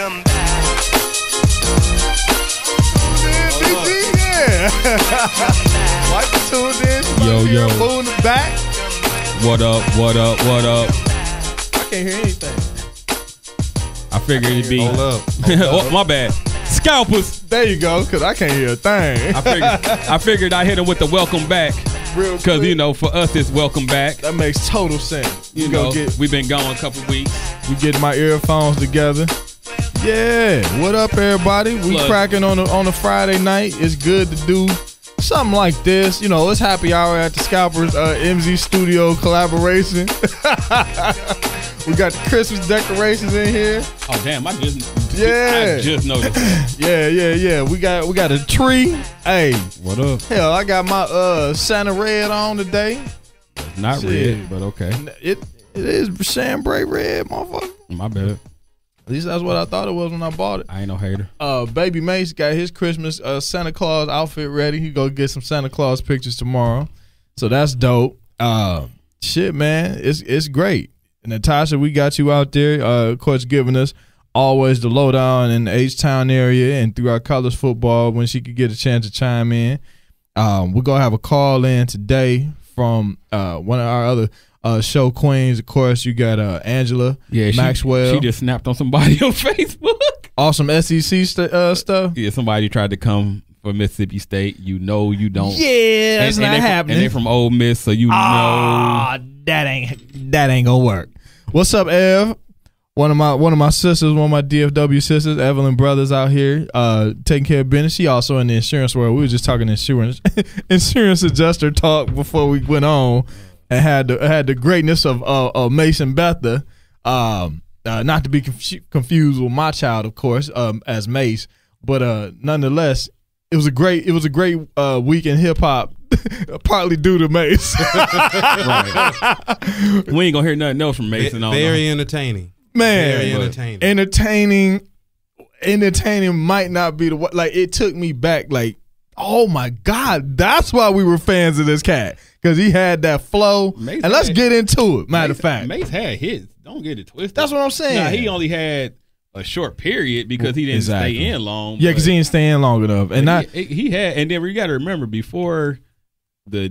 Welcome back. Yeah. Like tuned in. Yo. Moving the back. What up? I can't hear anything. I figured it'd be. Hold up. Oh, my bad. Scalpers. There you go, because I can't hear a thing. I figured I hit him with the welcome back. Real Because, quick. you know, for us, it's welcome back. That makes total sense. You know, we've been gone a couple weeks. You get my earphones together. Yeah, what up, everybody? We Look. cracking on a Friday night. It's good to do something like this. You know, it's happy hour at the Scalpers MZ Studio collaboration. We got the Christmas decorations in here. Oh, damn. I just noticed that. Yeah. We got a tree. Hey, What up? hell, I got my Santa red on today. Not Shit. red, but okay. It is chambray red, motherfucker. My bad. At least that's what I thought it was when I bought it. I ain't no hater. Baby Mace got his Christmas Santa Claus outfit ready. He go get some Santa Claus pictures tomorrow, so that's dope. Shit, man, it's great. And Natasha, we got you out there, of course, giving us always the lowdown in the H-Town area and throughout college football when she could get a chance to chime in. We're gonna have a call in today from one of our other show queens. Of course, you got Angela Maxwell. She just snapped on somebody on Facebook. Awesome SEC stuff. Yeah, somebody tried to come for Mississippi State. You know you don't. Yeah, that's and not they happening. And they from Ole Miss, so you know. That ain't gonna work. What's up, Ev? One of my sisters, one of my DFW sisters, Evelyn Brothers out here taking care of business. She also in the insurance world. We were just talking insurance adjuster talk before we went on, and had the greatness of Mason Betha. Not to be confused with my child, of course, as Mace, but nonetheless, it was a great week in hip hop. Partly due to Mace. Right. We ain't gonna hear nothing else from Mason. Very entertaining. Man, Very entertaining. Entertaining might not be the what. Like, it took me back. Like, oh my God, that's why we were fans of this cat, because he had that flow. Mace and let's had- get into it. Matter of fact, Mace had hits. Don't get it twisted. that's what I'm saying. Nah, he only had a short period because he didn't stay in long. Yeah, because he didn't stay in long enough. And he had, and then we got to remember before the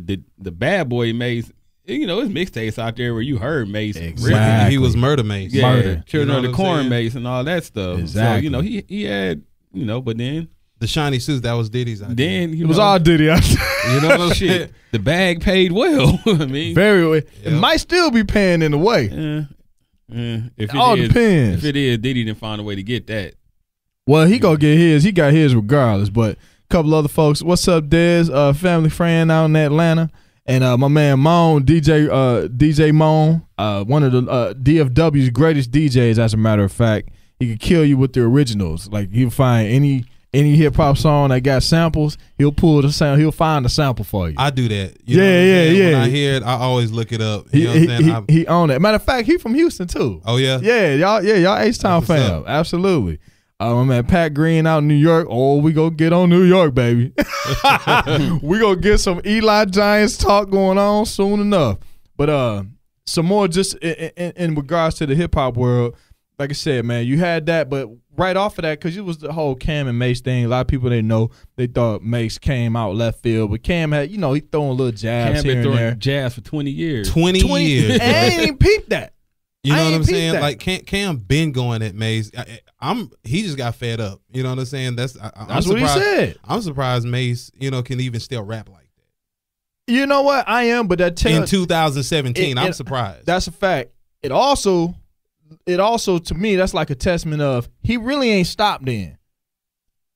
bad boy Mace. You know, his mixtapes out there where you heard Mace. Exactly. He was Murder Mace. Yeah, Murder. Children You know of the what I'm Corn saying? Mace and all that stuff. Exactly. So, you know, he had, you know, but then The shiny suits, that was Diddy's idea. then it was all Diddy out there. You know what I'm saying? shit. The bag paid well. I mean, Very well. It Yep. might still be paying in a way. if it All is, depends. If it is, Diddy didn't find a way to get that. Well, he gonna get his. He got his regardless. But a couple other folks. What's up, Dez? Family friend out in Atlanta, and my man Moan, DJ Moan, one of the DFW's greatest DJs. As a matter of fact, he could kill you with the originals. Like, he'll find any hip hop song that got samples. He'll pull the sound. He'll find the sample for you. I do that. Yeah, You know what I'm saying? yeah. When I hear it, I always look it up. You know what I'm saying? He owned it. Matter of fact, he from Houston too. Oh, yeah? Y'all H-Town That's what's fam. up. Absolutely. My man Pat Green out in New York. Oh, we gonna get on New York, baby. We gonna get some Eli Giants talk going on soon enough. But some more just in regards to the hip hop world. Like I said, man, you had that, but right off of that, because it was the whole Cam and Mace thing. A lot of people didn't know. They thought Mace came out left field, but Cam had, he throwing little jabs Cam here been and throwing there. jabs for 20 years. 20 years. And I ain't even peeped that. You know I what ain't I'm peeped saying? that. Like Cam been going at Mace. He just got fed up. You know what I'm saying? That's what he said. I'm surprised Mace, can even still rap like that. You know what? I am, but that In 2017, I'm surprised. That's a fact. It also to me, that's like a testament of he really ain't stopped then.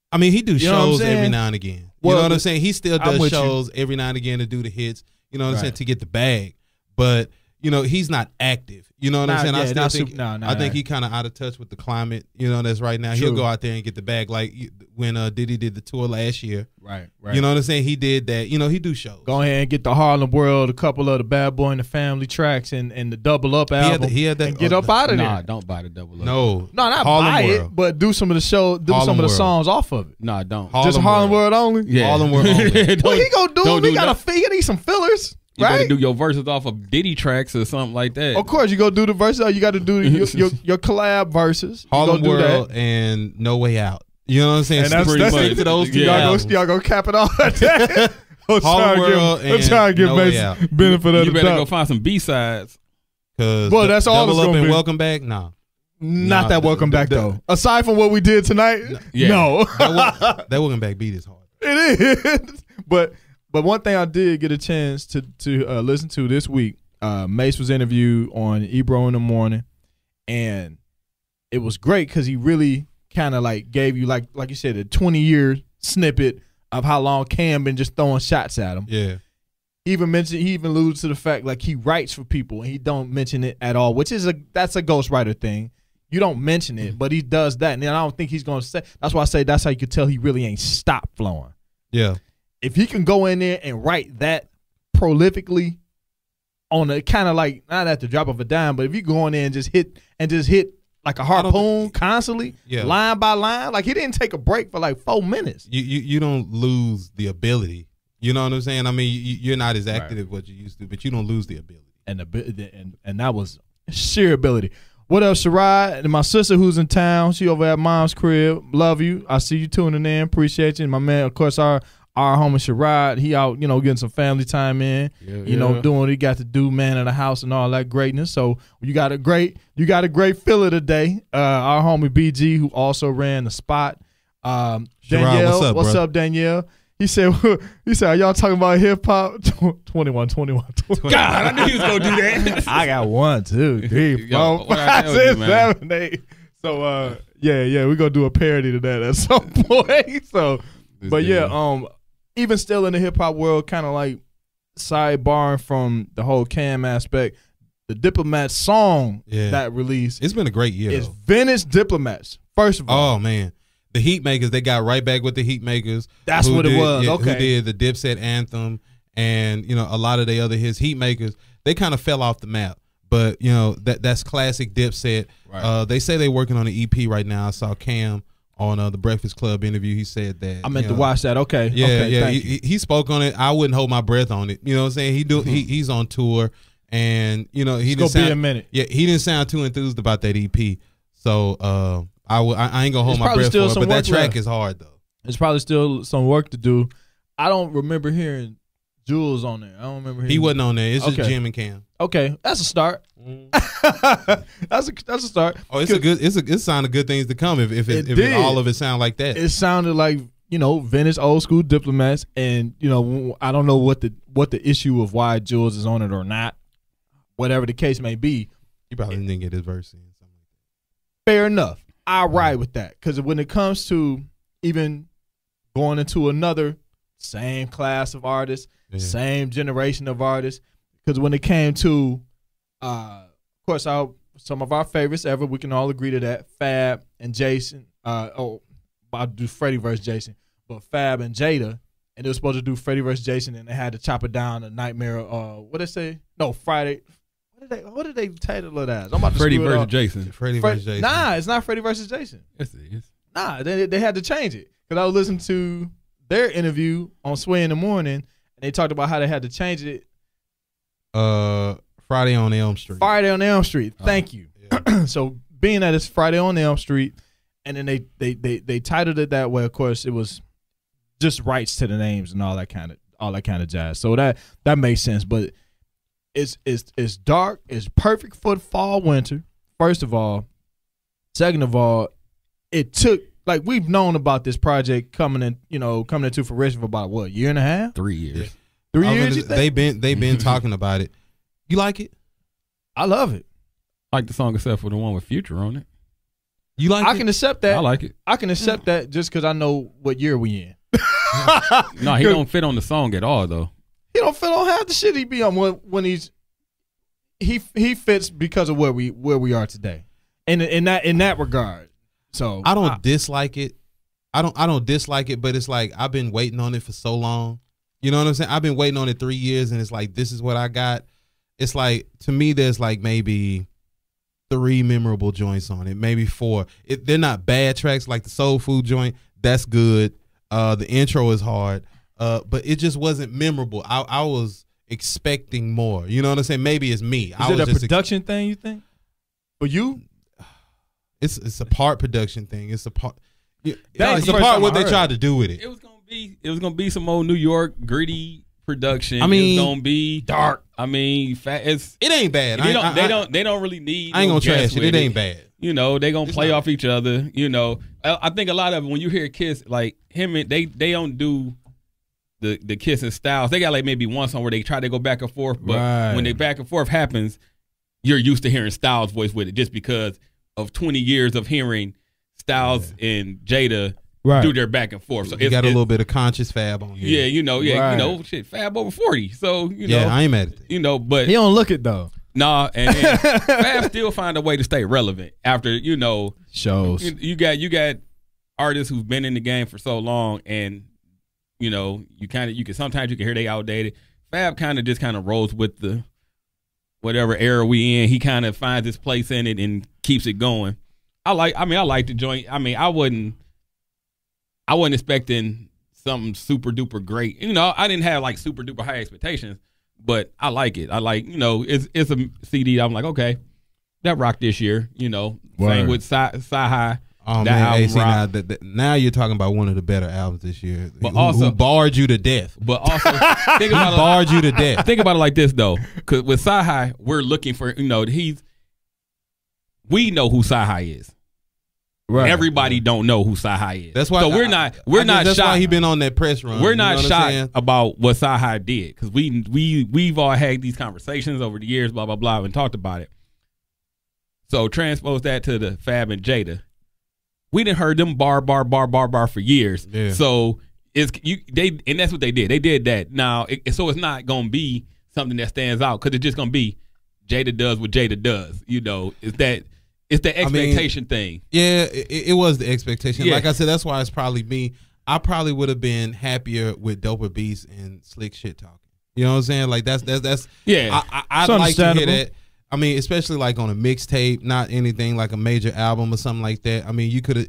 I mean, he do You know what I'm shows every saying? now and again. Well, you know what I'm saying? He still I'm does with you. shows every now and again to do the hits. You know what I'm saying? Right. To get the bag. But he's not active. You know what I'm saying? I think he kind of out of touch with the climate. That's right now. True. He'll go out there and get the bag like when Diddy did the tour last year. Right. You know what I'm saying? He did that. He do shows. Go ahead and get the Harlem World, a couple of the Bad Boy and the Family tracks, and the Double Up album. He had that. and get up out of there. Nah, don't buy the double up. No, not Harlem buy World. it, but do some of the show, do Harlem some of the World. songs off of it. Nah, don't. Just Harlem World only. Yeah. Harlem World only. What he gonna do? Don't He do got that. he need some fillers. You better do your verses off of Diddy tracks or something like that. Of course, you go do the verses. You got to do your collab verses. Harlem World and No Way Out. You know what I'm saying? And that's to those two. Y'all go cap it off. Harlem World and trying to give No Way Out. Benefit of the doubt. You better go find some B-sides. Well, that's all Double it's Up gonna and be. Welcome Back? No. Not that Welcome Back though. Aside from what we did tonight, no. that Welcome Back beat is hard. It is. But one thing I did get a chance to listen to this week, Mase was interviewed on Ebro in the Morning, and it was great because he really kind of like gave you like you said a 20-year snippet of how long Cam been just throwing shots at him. Yeah. He even alluded to the fact like he writes for people and he don't mention it at all, which is that's a ghostwriter thing. You don't mention it, but he does that, and I don't think he's going to say. That's why I say that's how you could tell he really ain't stopped flowing. Yeah. If he can go in there and write that prolifically on a kind of like not at the drop of a dime, but if you go in there and just hit like a harpoon constantly, line by line, like he didn't take a break for like 4 minutes. You don't lose the ability. You know what I'm saying? I mean, you're not as active as what you used to, but you don't lose the ability. And that was sheer ability. What up, Sherrod? And my sister who's in town, she over at Mom's crib. Love you. I see you tuning in. Appreciate you. And my man, of course, our homie Sherrod, he out, getting some family time in. Doing what he got to do, man of the house and all that greatness. So you got a great filler today. Our homie BG, who also ran the spot. Sherrod, Danielle, what's up, Danielle? He said, are y'all talking about hip hop? 21. God, I knew he was going to do that. I got 1, 2, 3, 4, 5, 6, 7, 8. So, we're going to do a parody to that at some point. So, even still in the hip hop world, kind of like sidebarring from the whole Cam aspect, the Diplomat song that released. It's been a great year. It's Vintage Diplomats, first of all. Oh, man. The Heatmakers, they got right back with the Heatmakers. That's what it was. Okay. Who did the Dipset anthem and a lot of the other hits. Heatmakers, they kind of fell off the map, but that's classic Dipset. Right. They say they're working on an EP right now. I saw Cam on the Breakfast Club interview. He said that I meant to watch that. Okay, He spoke on it. I wouldn't hold my breath on it. You know what I'm saying? He's on tour, and he didn't sound, be a minute. Yeah, he didn't sound too enthused about that EP. So I ain't gonna hold my breath for it, but that track is hard though. There's probably still some work to do. I don't remember hearing Jules on there. I don't remember. He wasn't on there. It's just Jim and Cam. Okay, that's a start. That's a start. Oh, it's a sign of good things to come if all of it sound like that. It sounded like vintage old school Diplomats, and I don't know what the issue of why Jules is on it or not. Whatever the case may be, he probably didn't get his verse in. Fair enough. I ride with that because when it comes to even going into another same class of artists, same generation of artists, because when it came to, of course, some of our favorites ever, we can all agree to that, Fab and Jason. I'll do Freddie versus Jason, but Fab and Jada, and they were supposed to do Freddie versus Jason, and they had to chop it down a Nightmare. What did they say? No, Friday. What did they title it as? I'm about to Freddie versus Jason. Freddie versus Jason. Nah, it's not Freddie versus Jason. Yes, it is. Nah, they had to change it because I was listening to their interview on Sway in the Morning, and they talked about how they had to change it. Friday on Elm Street. Friday on Elm Street. Thank you. Yeah. So being that it's Friday on Elm Street, and then they titled it that way. Of course, it was just rights to the names and all that kind of jazz. So that makes sense, but. It's dark. It's perfect for fall, winter. First of all, second of all, it took we've known about this project coming into fruition for about what, year and a half, 3 years. Yeah. 3 years. They've been talking about it. You like it? I love it. I like the song except for the one with Future on it. You like? I can accept that. I like it. I can accept that just because I know what year we in. No, he don't fit on the song at all though. He don't fit on half the shit he be on when he fits because of where we are today, in that regard. So I don't dislike it. I don't dislike it, but it's like I've been waiting on it for so long. You know what I'm saying? I've been waiting on it 3 years, and it's like this is what I got. It's like to me, there's like maybe 3 memorable joints on it, maybe 4. They're not bad tracks. Like the Soul Food joint, that's good. The intro is hard. But it just wasn't memorable. expecting more. You know what I'm saying? Maybe it's me. Is it a production thing, you think? For you? It's a part production thing. It's a part. That It's was a the part first what time I they heard tried to do with it. It was gonna be some old New York gritty production. I mean, it was gonna be dark. I mean, it ain't bad. they don't really need. I ain't no gonna trash guests it. with It ain't bad. You know, they gonna play not off each other. You know, I think a lot of it, when you hear Kiss, like him, and they don't do the kissing styles. They got like maybe one song where they try to go back and forth, but when they back and forth happens, you're used to hearing Styles' voice with it just because of 20 years of hearing Styles and Jada do their back and forth. So you got a little bit of conscious Fab on here. Yeah, you know, shit, Fab over 40. So you know, I ain't mad at that. You know, but he don't look it though. Nah, and Fab still find a way to stay relevant after, you know, shows. You got artists who've been in the game for so long, and you know, sometimes you can hear they outdated. Fab kind of rolls with the whatever era we in. He kind of finds his place in it and keeps it going. I like the joint. I mean, I wasn't expecting something super duper great. You know, I didn't have like super duper high expectations, but I like it. I like, you know, it's a CD. I'm like, okay, that rocked this year. You know, same with Sci-Hi. Oh man, now you're talking about one of the better albums this year. But who barred you to death. But also, think about barred you to death. Think about it like this though, because with Sci-Hi, we're looking for, you know, we know who Sci-Hi is. Right. Everybody don't know who Sci-Hi is. That's why. So we're not that's shocked. why he been on that press run. We're not shocked about what Sci-Hi did, because we've all had these conversations over the years, blah blah blah, and talked about it. So transpose that to the Fab and Jada. We didn't heard them bar for years. Yeah. So and that's what they did. They did that. Now, so it's not gonna be something that stands out, because it's just gonna be Jada does what Jada does. You know, it's the expectation thing. Yeah, it was the expectation. Yeah. Like I said, that's why it's probably me. I probably would have been happier with Doper Beats and Slick Shit Talking. You know what I'm saying? Like that's yeah. I'd like to hear that. I mean, especially like on a mixtape, not anything like a major album or something like that. I mean, you could have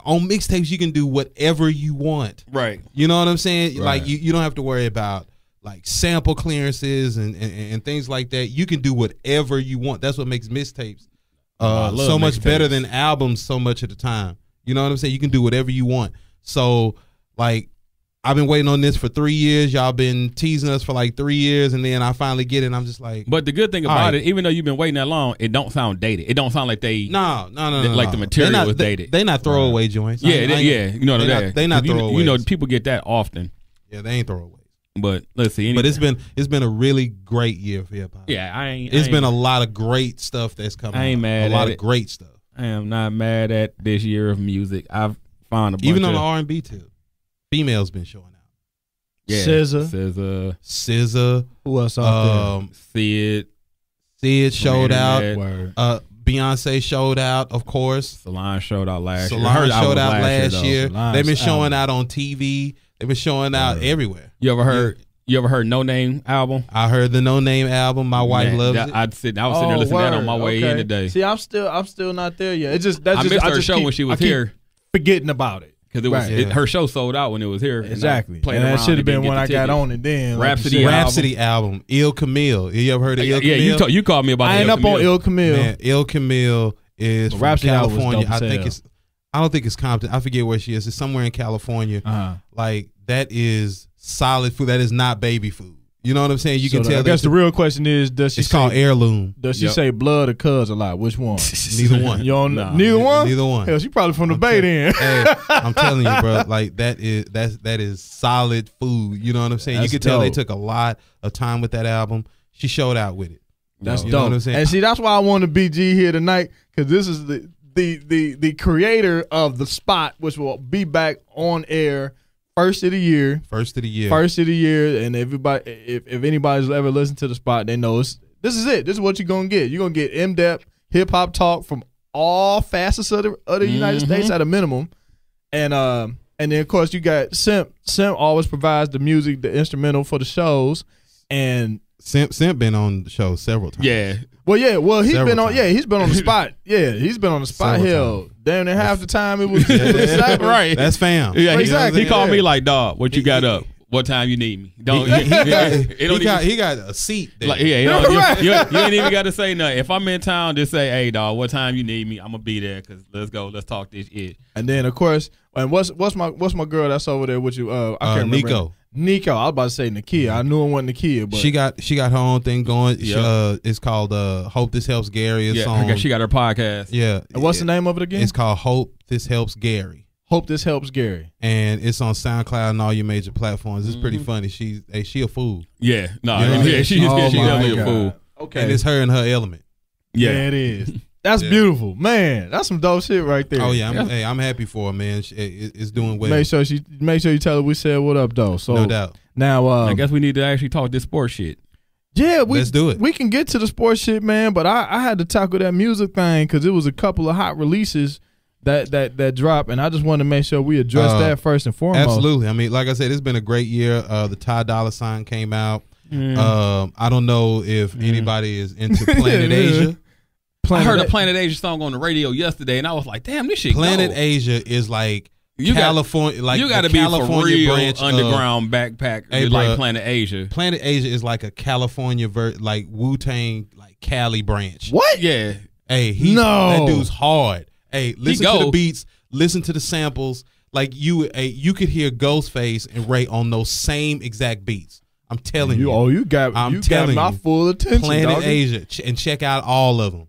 on mixtapes you can do whatever you want. Right. You know what I'm saying? Right. Like you don't have to worry about like sample clearances and things like that. You can do whatever you want. That's what makes mixtapes so much better than albums so much of the time. You know what I'm saying? You can do whatever you want. So like, I've been waiting on this for 3 years. Y'all been teasing us for like 3 years, and then I finally get it, and I'm just like. But the good thing about it, even though you've been waiting that long, it don't sound dated. It don't sound like they. No. Like the material was dated. They not throwaway joints. Yeah, you know that. They not throwaways. You know, people get that often. Yeah, they ain't throwaways. But let's see. But it's been a really great year for hip hop. Yeah, It's been a lot of great stuff that's coming. I ain't mad at it. A lot of great stuff. I am not mad at this year of music. I've found a bunch even on the R&B too. Females been showing out. Yeah, SZA. Who else out there? Sid showed out. Beyonce showed out, of course. Solange showed out last year. Solange showed out last year. They've been showing out on TV. They've been showing out everywhere. You ever heard No Name album? I heard the No Name album. My wife loves it. I was sitting there listening to that on my way in today. See, I'm still not there yet. It's just I missed her show when she was here. Forgetting about it. Because her show sold out when it was here. Exactly. And that should have been when I got on it then. Rhapsody album. Il Camille. You ever heard of Il Camille? Yeah, you called me about I ain't up on Il Camille. Man, Il Camille is from California. I don't think it's Compton. I forget where she is. It's somewhere in California. Like, that is solid food. That is not baby food. You know what I'm saying? You can tell. I guess the real question is, does she it's called heirloom. Does she say blood or cuz a lot? Which one? Neither one. You don't know? Neither one? Neither one. Hell, she probably from the Bay then. Hey, I'm telling you, bro, like that is solid food. You know what I'm saying? You can tell they took a lot of time with that album. She showed out with it. That's dope. Know what I'm saying? And see, that's why I wanted BG here tonight, because this is the creator of The Spot, which will be back on air first of the year, and everybody, if anybody's ever listened to The Spot, they know this is it. This is what you're gonna get. You're gonna get in-depth hip hop talk from all facets of the United States at a minimum, and then of course you got Simp. Simp always provides the music, the instrumental for the shows, and Simp been on the show several times. Yeah. Well, he's been on. Yeah, he's been on The Spot. Yeah, he's been on The Spot. Hell, damn near half the time it was right. That's fam. Yeah, exactly. He called me like, dog, what you got up? what time you need me. Don't he got a seat there. like, yeah, you ain't even got to say nothing. If I'm in town, just say, hey, dog, what time you need me? I'm gonna be there because let's go. Let's talk this shit. And then of course, and what's my girl that's over there with you? I can't remember. Nico. I was about to say Nakia. I knew it wasn't Nakia, but she got her own thing going. Yep. It's called Hope This Helps Gary. It's on, she got her podcast. Yeah. And what's the name of it again? It's called Hope This Helps Gary. Hope This Helps Gary. And it's on SoundCloud and all your major platforms. It's pretty funny. She a fool. Yeah, no, You know? yeah, she's definitely a fool. Okay. And it's her in her element. Yeah, it is. That's beautiful, man. That's some dope shit right there. Oh yeah, I'm happy for her, man. It's doing well. Make sure you tell her we said what up though. So no doubt. Now I guess we need to actually talk this sports shit. Yeah, let's do it. We can get to the sports shit, man. But I had to tackle that music thing because it was a couple of hot releases that dropped, and I just wanted to make sure we address that first and foremost. Absolutely. I mean, like I said, it's been a great year. The Ty Dolla $ign came out. I don't know if anybody is into Planet Asia. I heard a Planet Asia song on the radio yesterday, and I was like, "Damn, this shit." Planet Asia is like California. You got to be for real underground backpack like Planet Asia. Planet Asia is like a California like Wu-Tang, like Cali branch. What? Yeah. Hey, that dude's hard. Hey, listen to the beats, listen to the samples. Like you could hear Ghostface and Ray on those same exact beats. I'm telling you. Oh, you got my full attention. Planet Asia, and check out all of them.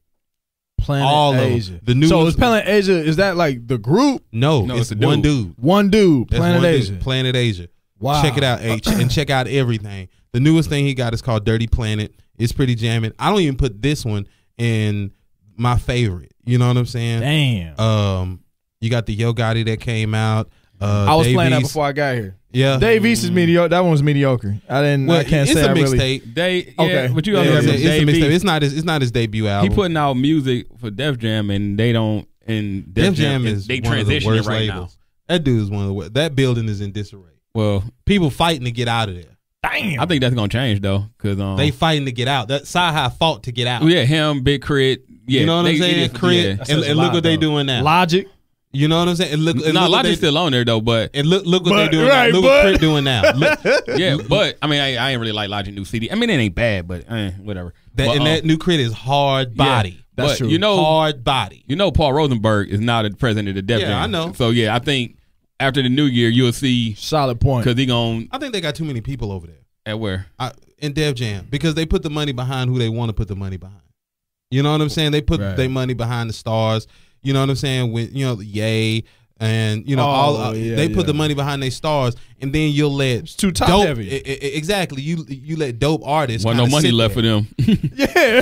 Planet Asia. The new so is Planet Asia, is that like the group? No, it's one dude. One dude. Planet Asia. Planet Asia. Wow. Check it out, and check out everything. The newest thing he got is called Dirty Planet. It's pretty jamming. I don't even put this one in my favorite. You know what I'm saying? Damn. You got the Yo Gotti that came out. I was playing that before I got here. Yeah, Dave East is mediocre. That one was mediocre. I can't say I really. But you it's a mixtape. It's not his debut album. He putting out music for Def Jam, and they don't. And Def Jam is they transitioning right labels. Now. That dude is one of the worst. That building is in disarray. Well, people fighting to get out of there. Damn. I think that's gonna change though, because they fighting to get out. That Sci-Hi fought to get out. Yeah, him, Big Crit. Yeah, you know what I'm saying? Crit, and look what they doing now. Logic. You know what I'm saying? Logic's still on there though, but look what they doing. Right, look what Crit doing now. Yeah, but I mean, I ain't really like Logic new CD. I mean, it ain't bad, but whatever. That new Crit is hard body. Yeah, that's true. Hard body. You know, Paul Rosenberg is now the president of the Def Jam. Yeah, I know. So yeah, I think after the new year, you'll see solid point because I think they got too many people over there. At where? In Def Jam, because they put the money behind who they want to put the money behind. You know what I'm saying? They put their money behind the stars. You know what I'm saying? When Ye and they put the money behind their stars, and then you'll let it's too top heavy. Exactly. You let dope artists. Well, no money left for them. Yeah.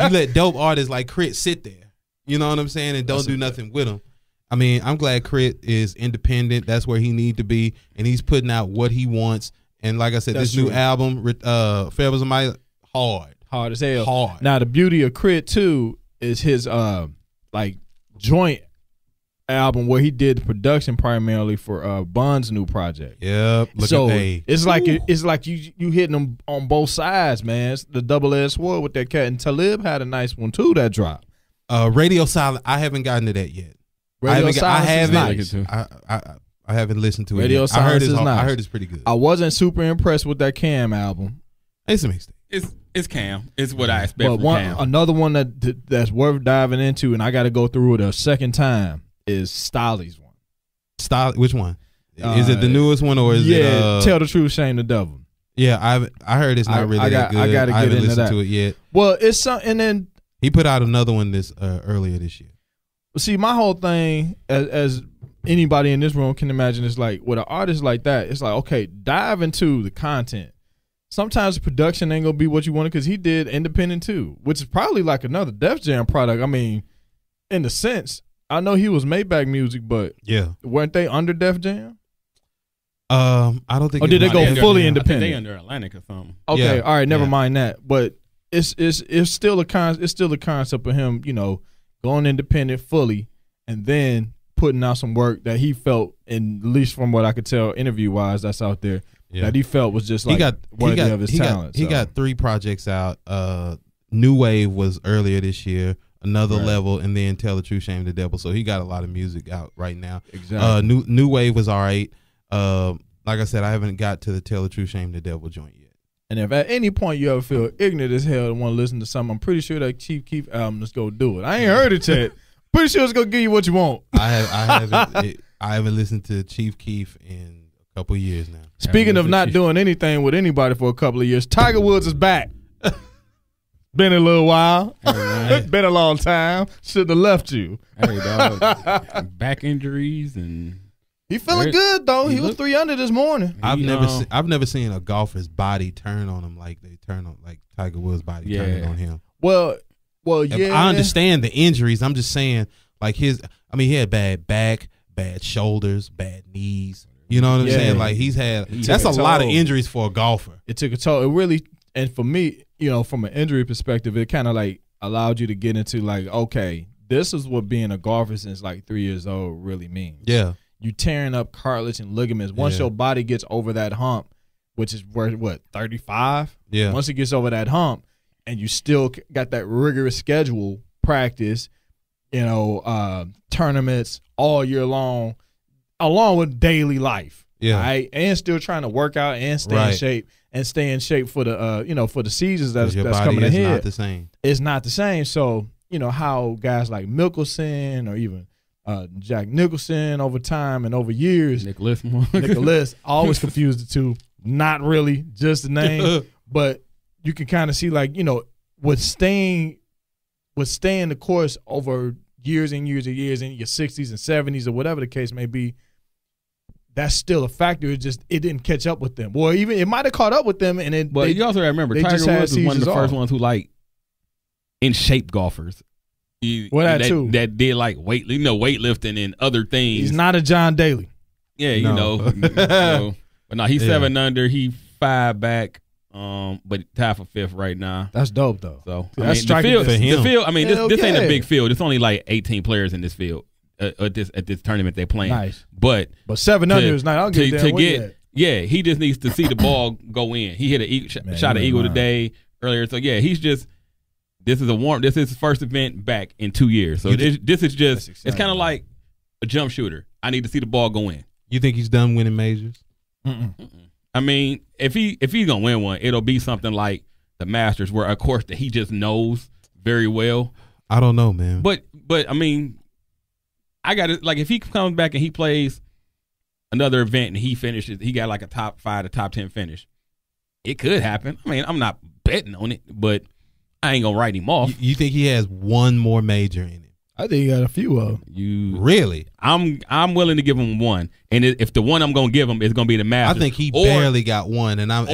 You let dope artists like Crit sit there. You know what I'm saying? And don't do nothing with them. I mean, I'm glad Crit is independent. That's where he need to be, and he's putting out what he wants. And like I said, this new album, Forever's My hard as hell. Hard. Now the beauty of Crit too is his like joint album where he did the production primarily for Bun's new project. Yep. It's like you hitting them on both sides, man. It's the double-edged sword with that cat. And Talib had a nice one too that dropped. Radio Silence. I haven't gotten to that yet. Radio Silence is nice. I haven't listened to it. Radio Silence is nice. I heard it's pretty good. I wasn't super impressed with that Cam album. It's a mixtape. It's Cam. It's what I expect from Cam. Another one that's worth diving into, and I got to go through it a second time, is Stolly's one. Which one? Is it the newest one or is it? Tell the Truth, Shame the Devil. Yeah, I heard it's not really that good. I got to get into that. To it yet. Well, it's something. And then he put out another one earlier this year. See, my whole thing, as anybody in this room can imagine, is like with an artist like that, it's like, okay, dive into the content. Sometimes the production ain't gonna be what you wanted because he did independent too, which is probably like another Def Jam product. I mean, in the sense, I know he was Maybach Music, but weren't they under Def Jam? I don't think. Or did they go fully independent? I think they under Atlantic or something. Okay, all right, never mind that. But it's still a concept of him, going independent fully, and then putting out some work that he felt, and at least from what I could tell, interview wise, that's out there. That he felt was just like worthy of his talent. He got 3 projects out. New Wave was earlier this year, Another Level, and then Tell the Truth, Shame the Devil. So he got a lot of music out right now. Exactly. New Wave was all right. like I said, I haven't got to the tell the truth, shame the devil joint yet. And if at any point you ever feel ignorant as hell and want to listen to something, I'm pretty sure that Chief Keef album is gonna do it. I ain't heard it yet. Pretty sure it's gonna give you what you want. I haven't listened to Chief Keef in a couple years now. Speaking of not doing anything with anybody for a couple of years, Tiger Woods is back. Been a little while. Been a long time. Should have left you. Hey, dog. Back injuries and he feeling good though. He was 3 under this morning. I've never seen a golfer's body turn on him like they turn on like Tiger Woods' body turning on him. Well, yeah. I understand the injuries. I'm just saying, like he had bad back, bad shoulders, bad knees. You know what I'm saying? Like that's a lot of injuries for a golfer. It took a toll. It really, and for me, you know, from an injury perspective, it kind of like allowed you to get into like, okay, this is what being a golfer since like 3 years old really means. Yeah. You tearing up cartilage and ligaments. Once your body gets over that hump, which is what 35. Yeah. Once it gets over that hump, and you still got that rigorous schedule, practice, you know, tournaments all year long, along with daily life. Yeah. Right? And still trying to work out and stay in shape and stay in shape for the for the seasons that's coming ahead. It's not the same. It's not the same. So, you know, how guys like Mickelson or even Jack Nicholson over time and over years. Nicholas, always confused the two. Not really, just the name. But you can kind of see, like, you know, with staying the course over years and years and years in your 60s and 70s or whatever the case may be, that's still a factor. It didn't catch up with them. Or even it might have caught up with them. But you also remember Tiger Woods was one of the first ones who like in shape golfers. That did like weightlifting and other things. He's not a John Daly. Yeah, you know. But no, he's 7 under. He 5 back. But tied for 5th right now. That's dope though. So that's striking for him. The field. I mean, this ain't a big field. It's only like 18 players in this field at this tournament they're playing. Nice. But 7 under is not. I'll get there. Yeah, he just needs to see the ball go in. He hit a shot an eagle today earlier. So yeah, this is his first event back in 2 years. So this is just it's kind of like a jump shooter. I need to see the ball go in. You think he's done winning majors? I mean, if he's gonna win one, it'll be something like the Masters, where a course that he just knows very well. I don't know, man. But I mean, I got it. Like if he comes back and he plays another event and he finishes, he got like a top 5 to top 10 finish. It could happen. I mean, I'm not betting on it, but I ain't gonna write him off. You think he has one more major in him? I think he got a few of them. You really? I'm willing to give him one, and if the one I'm gonna give him is gonna be the Masters, I think he barely got one, and I'm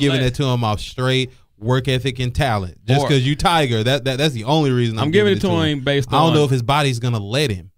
giving it to him off straight work ethic and talent. Just because you Tiger, that's the only reason I'm giving it to him. Based on I don't know if his body's gonna let him.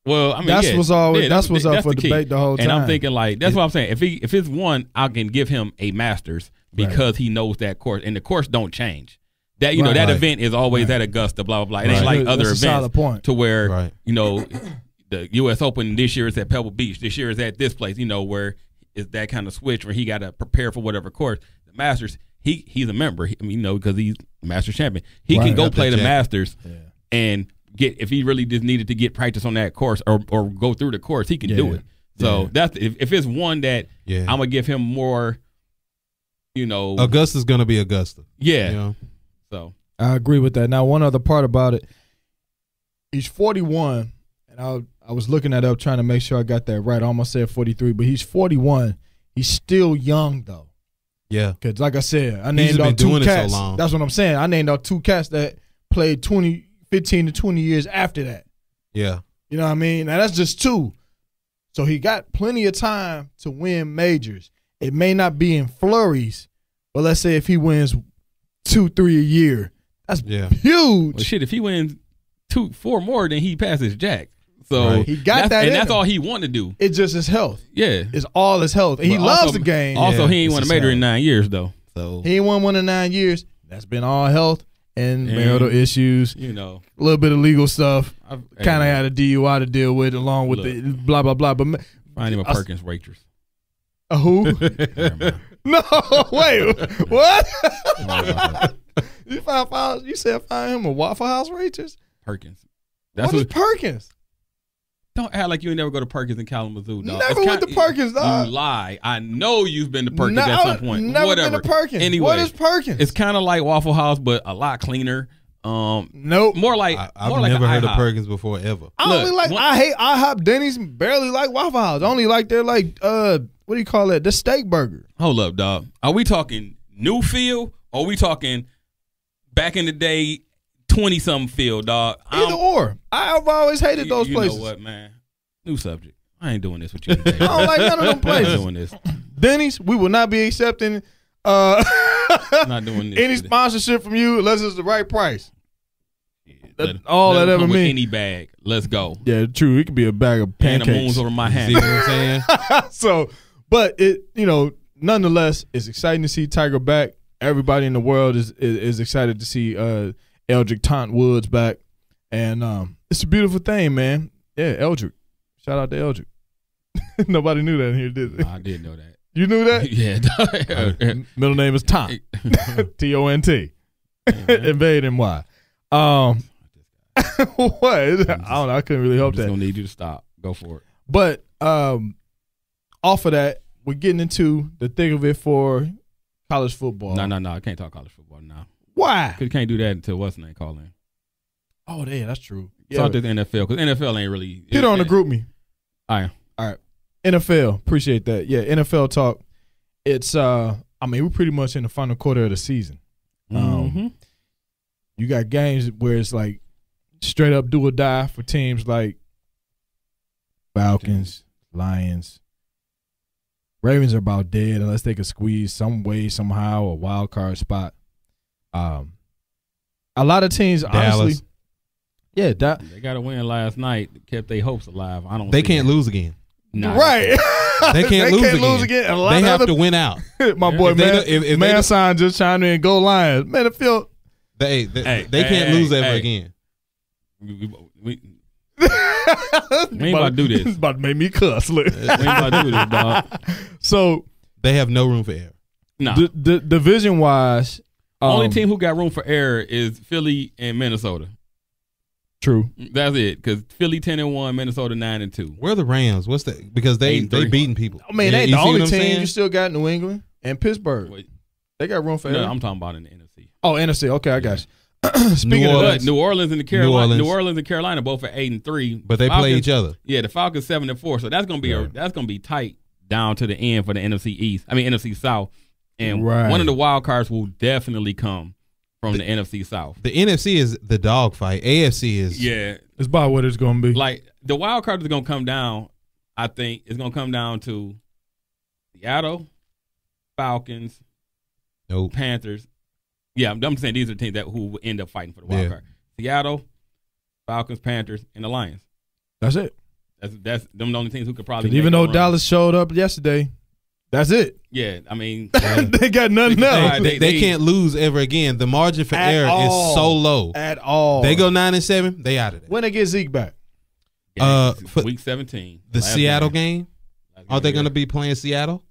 Well, I mean, that's what's up for debate the whole time. And I'm thinking like that's what I'm saying. If it's one, I can give him a Masters because he knows that course, and the course don't change. That that event is always at Augusta, blah blah blah. It ain't like other events to where the U.S. Open this year is at Pebble Beach, this year is at this place. You know, where is that kind of switch where he got to prepare for whatever course. The Masters, he's a member. I mean, you know, because he's Masters champion, he can go play the Masters and get if he really just needed to get practice on that course or go through the course, he can do it. So that's if it's one that I'm gonna give him more. You know, Augusta's gonna be Augusta. Yeah. You know? So I agree with that. Now, one other part about it, he's 41, and I was looking that up trying to make sure I got that right. I almost said 43, but he's 41. He's still young though. Yeah, because like I said, I named out 2 cats. So long. That's what I'm saying. I named out 2 cats that played 15 to 20 years after that. Yeah, you know what I mean. Now that's just 2, so he got plenty of time to win majors. It may not be in flurries, but let's say if he wins 2-3 a year. That's huge. Well, shit, if he wins 4 more, then he passes Jack. So he got that, and that's all he wanted to do. It's just his health. Yeah, it's all his health. And he loves the game. Also, he ain't won a major in 9 years though. So he ain't won one in 9 years. That's been all health and marital issues. You know, a little bit of legal stuff. Kind of had a DUI to deal with, along with the blah blah blah. But find him a Perkins waitress. A who? No, wait, what? You said find him a Waffle House waitress? Perkins. What is Perkins? Don't act like you ain't never go to Perkins in Kalamazoo, dog. Never went to Perkins, dog. You lie. I know you've been to Perkins at some point. Never Whatever. been to Perkins. Anyway, what is Perkins? it's kind of like Waffle House, but a lot cleaner. Nope. More like I've more like never an heard of IHOP. Perkins before ever. I only like. one- I hate IHOP. Denny's barely like Waffle House. I only like their like what do you call it? The steak burger. Hold up, dog. Are we talking new field or are we talking back in the day 20-something field, dog? Either or. I've always hated those you places. know what, man? New subject. I ain't doing this with you today. I don't like none of them I ain't places. doing this. Denny's, we will not be accepting Not doing this. any today. sponsorship from you unless it's the right price. Let- all let that it ever come with mean. Any bag. Let's go. Yeah, true. It could be a bag of And the pancakes. moon's over my See what hand. I'm saying? So, but it, nonetheless, it's exciting to see Tiger back. Everybody in the world is excited to see Eldrick Taunt Woods back, and it's a beautiful thing, man. Yeah, Eldrick. Shout out to Eldrick. Nobody knew that in here, did they? I did know that. You knew that? Yeah. dog. Middle name is Taunt. T-O-N-T. Invade and why? What? I don't know. I couldn't really I'm help just that. gonna need you to stop. Go for it. But off of that, we're getting into the thick of it for college football. No. I can't talk college football now. Why? Cause you can't do that until what's the name calling. Oh, yeah, that's true. Talk to the NFL because NFL ain't really. Hit on the group me. All right. NFL, appreciate that. Yeah, NFL talk. It's we're pretty much in the final quarter of the season. You got games where it's like straight up do or die for teams like Falcons, Lions. Ravens are about dead unless they could squeeze some way, somehow, a wild card spot. A lot of teams, Dallas. honestly. Yeah, They got a win last night. Kept their hopes alive. I don't. They see can't it. lose again. Nah, right. They can't lose again. A lot They of have other to win out. my boy, If they man, don't- if they man don't- sign just chimed in. Go Lions, man. It feel They Hey, can't lose ever again. We ain't about to do this. It's about to make me cuss. Look. ain't about to do this, dog. So They have no room for error. Nah. the division wise, Only team who got room for error is Philly and Minnesota. True. That's it. Because Philly 10-1, Minnesota 9-2. Where are the Rams? What's that? Because they 8-3. beating people. I mean, Yeah, they you the see only what I'm team saying? you still got New England and Pittsburgh. Wait, They got room for no, error. I'm talking about in the NFC. Oh, NFC. Okay, I got you. Speaking New of Orleans. that, New Orleans and the Carolina, Orleans. New Orleans and Carolina both at 8-3. But they play each other. Yeah, the Falcons 7-4. So that's gonna be that's gonna be tight down to the end for the NFC East. I mean NFC South. And Right. one of the wild cards will definitely come from the NFC South. The NFC is the dogfight. AFC is Yeah, it's about what it's going to be. like the wild card is gonna come down. I think it's gonna come down to Seattle, Falcons, nope. Panthers. Yeah, I'm saying these are the teams who will end up fighting for the wild Yeah. card. Seattle, Falcons, Panthers, and the Lions. That's it. That's them the only teams who could probably. 'Cause make even a though run. Dallas showed up yesterday, that's it. Yeah, I mean, They got nothing else Hey, They can't lose ever again. The margin for At error all. is so low. at all. They go 9-7. They out of there. when they get Zeke back. For week 17, The last Seattle game. game. Are they going to be playing Seattle?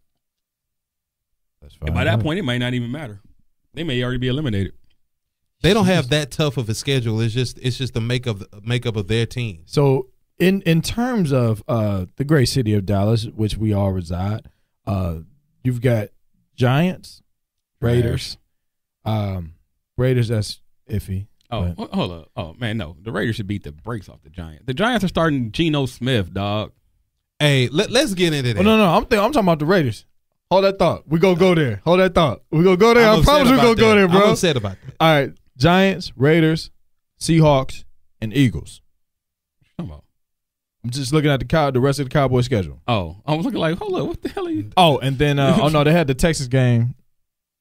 That's And by that point, it might not even matter. They may already be eliminated. They don't have that tough of a schedule. It's just the makeup of their team. So in terms of the great city of Dallas, which we all reside, you've got Giants, Raiders. Raiders, that's iffy. Oh, hold up. Oh, man, no. The Raiders should beat the brakes off the Giants. The Giants are starting Geno Smith, dog. Hey, let's get into that. Oh, no, I'm talking about the Raiders. Hold that thought. We gonna go there. Hold that thought. We gonna go there. I'm I promise we upset gonna about go that. there, bro. I'm upset about that. All right, Giants, Raiders, Seahawks, and Eagles. Come on. I'm just looking at the rest of the Cowboys schedule. Oh, I was looking like, hold up, what the hell are you? Oh, and then oh no, they had the Texans game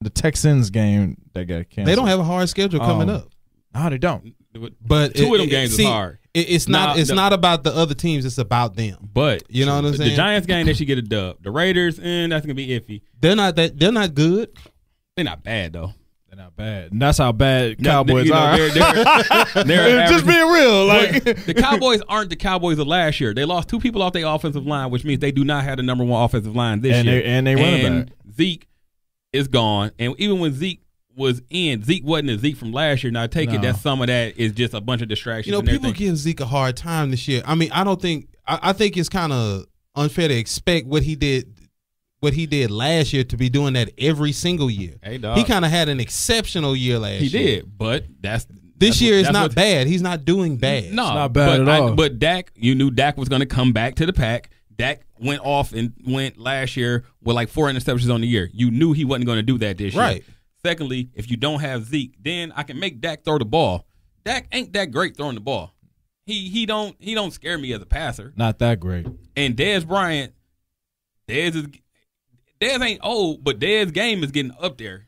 that got canceled. They don't have a hard schedule coming up. No, they don't. But Two of them games is hard. It's not. It's not about the other teams. It's about them. But You know what I'm saying? The Giants game, they should get a dub. The Raiders, that's gonna be iffy. They're not that. They're not good. They're not bad though. They're not bad. And that's how bad Cowboys are. They're just average. being real. Like The Cowboys aren't the Cowboys of last year. They lost two people off their offensive line, which means they do not have the number one offensive line this year. and they running back. Zeke is gone. And even when Zeke was in, Zeke wasn't a Zeke from last year. Now I take it No. that some of that is just a bunch of distractions. You know, and people everything. give Zeke a hard time this year. I mean, I don't think I think it's kind of unfair to expect what he did last year to be doing that every single year. Hey, dog. He kind of had an exceptional year last year. He did, but this year is not bad. He's not doing bad. No, It's not bad at all. But Dak, you knew Dak was going to come back to the pack. Dak went off and went last year with like 4 interceptions on the year. You knew he wasn't going to do that this year. Right. Secondly, if you don't have Zeke, then I can make Dak throw the ball. Dak ain't that great throwing the ball. He don't scare me as a passer. Not that great. And Dez Bryant, Dez ain't old, but Dez's game is getting up there.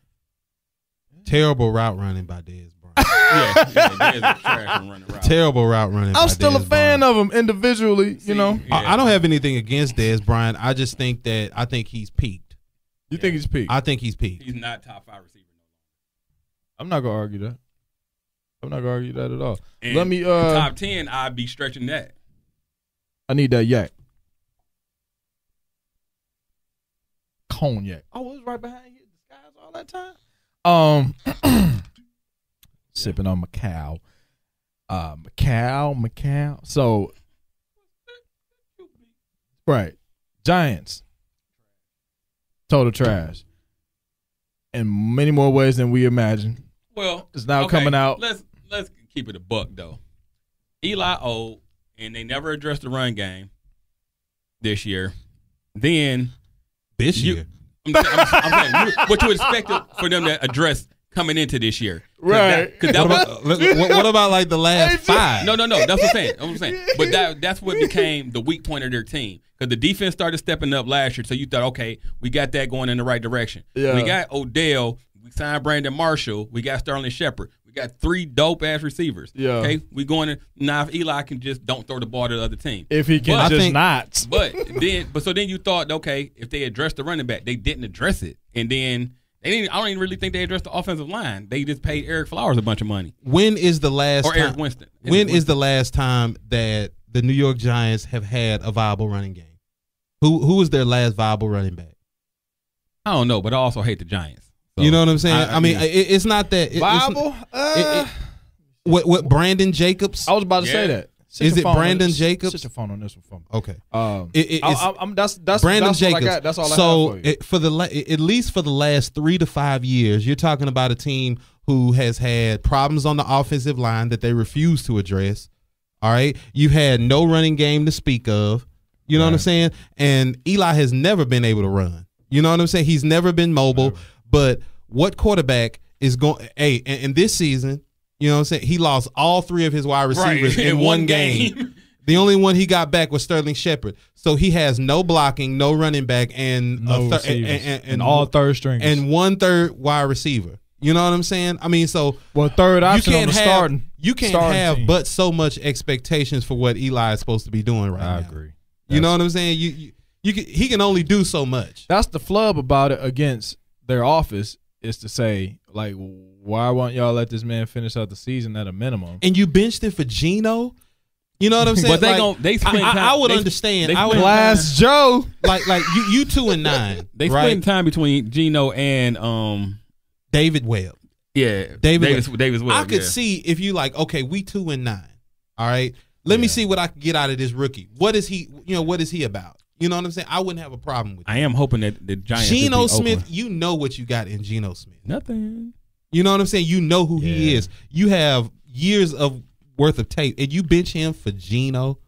Terrible route running by Dez Bryant. Yeah, Dez is trash and running around. Terrible route running. I'm by still a Dez fan Bryant. of him individually, you know. Yeah. I don't have anything against Dez Bryant. I just think he's peaked. You think he's peaked? I think he's peaked. He's not top 5 receiver. I'm not gonna argue that. I'm not gonna argue that at all. And Let me top 10, I'd be stretching that. I need that yak. Cognac. Oh, it was right behind you. Disguise all that time. Sipping on Macau. Macau. So, right. Giants. Total trash. In many more ways than we imagined. Well, It's now coming out. Let's keep it a buck though. Eli old, and they never addressed the run game this year. This year. I'm saying what you expected for them to address coming into this year, Right. Because that What about like the last 5? no. That's what I'm saying. But that's what became the weak point of their team because the defense started stepping up last year. So you thought, okay, we got that going in the right direction. Yeah. We got Odell. We signed Brandon Marshall. We got Sterling Shepard. We got 3 dope ass receivers. Yeah. Okay, we going to now. If Eli can just don't throw the ball to the other team. If he can But I just not. But then you thought, okay, if they addressed the running back, they didn't address it, and then they didn't. I don't even really think they addressed the offensive line. They just paid Eric Flowers a bunch of money, When is the last or time, Eric Winston. When is the last time that the New York Giants have had a viable running game? Who was their last viable running back? I don't know, but I also hate the Giants. So, You know what I'm saying? I mean, yeah. it's not that Viable? What Brandon Jacobs? I was about to say Yeah. that. Sit Is your it phone on Brandon this- Jacobs? Sit your phone on this one for me. Okay. That's Brandon that's Jacobs. All I got. That's all so I have for you. at least for the last 3 to 5 years, you're talking about a team who has had problems on the offensive line that they refuse to address. All right, you had no running game to speak of. You know what I'm saying? And Eli has never been able to run. You know what I'm saying? He's never been mobile. But what quarterback is going? Hey, and this season, you know what I'm saying? He lost all 3 of his wide receivers Right. in one game. The only one he got back was Sterling Shepard. So he has no blocking, no running back, and No receivers. And all third stringers. and 1/3 wide receiver. You know what I'm saying? I mean, so well, third option on the starting. you can't starting have team. but so much expectations for what Eli is supposed to be doing right now. I agree. You know what I'm saying? He can only do so much. That's the flub about it against their office is to say, like, why won't y'all let this man finish out the season at a minimum? And you benched him for Geno. You know what I'm saying? But they Like, they spend time. I would they- understand. they I would spend Glass Joe. like you 2-9. They right? spend time between Geno and David Webb. Davis Webb. I could see if you like, okay, we 2-9. All right. Let me see what I can get out of this rookie. What is he, what is he about? You know what I'm saying? I wouldn't have a problem with it. I am hoping that the Giants. Geno beat Smith, Oakland. you know what you got in Geno Smith. Nothing. You know what I'm saying? You know who he is. You have years of worth of tape, and you bench him for Geno.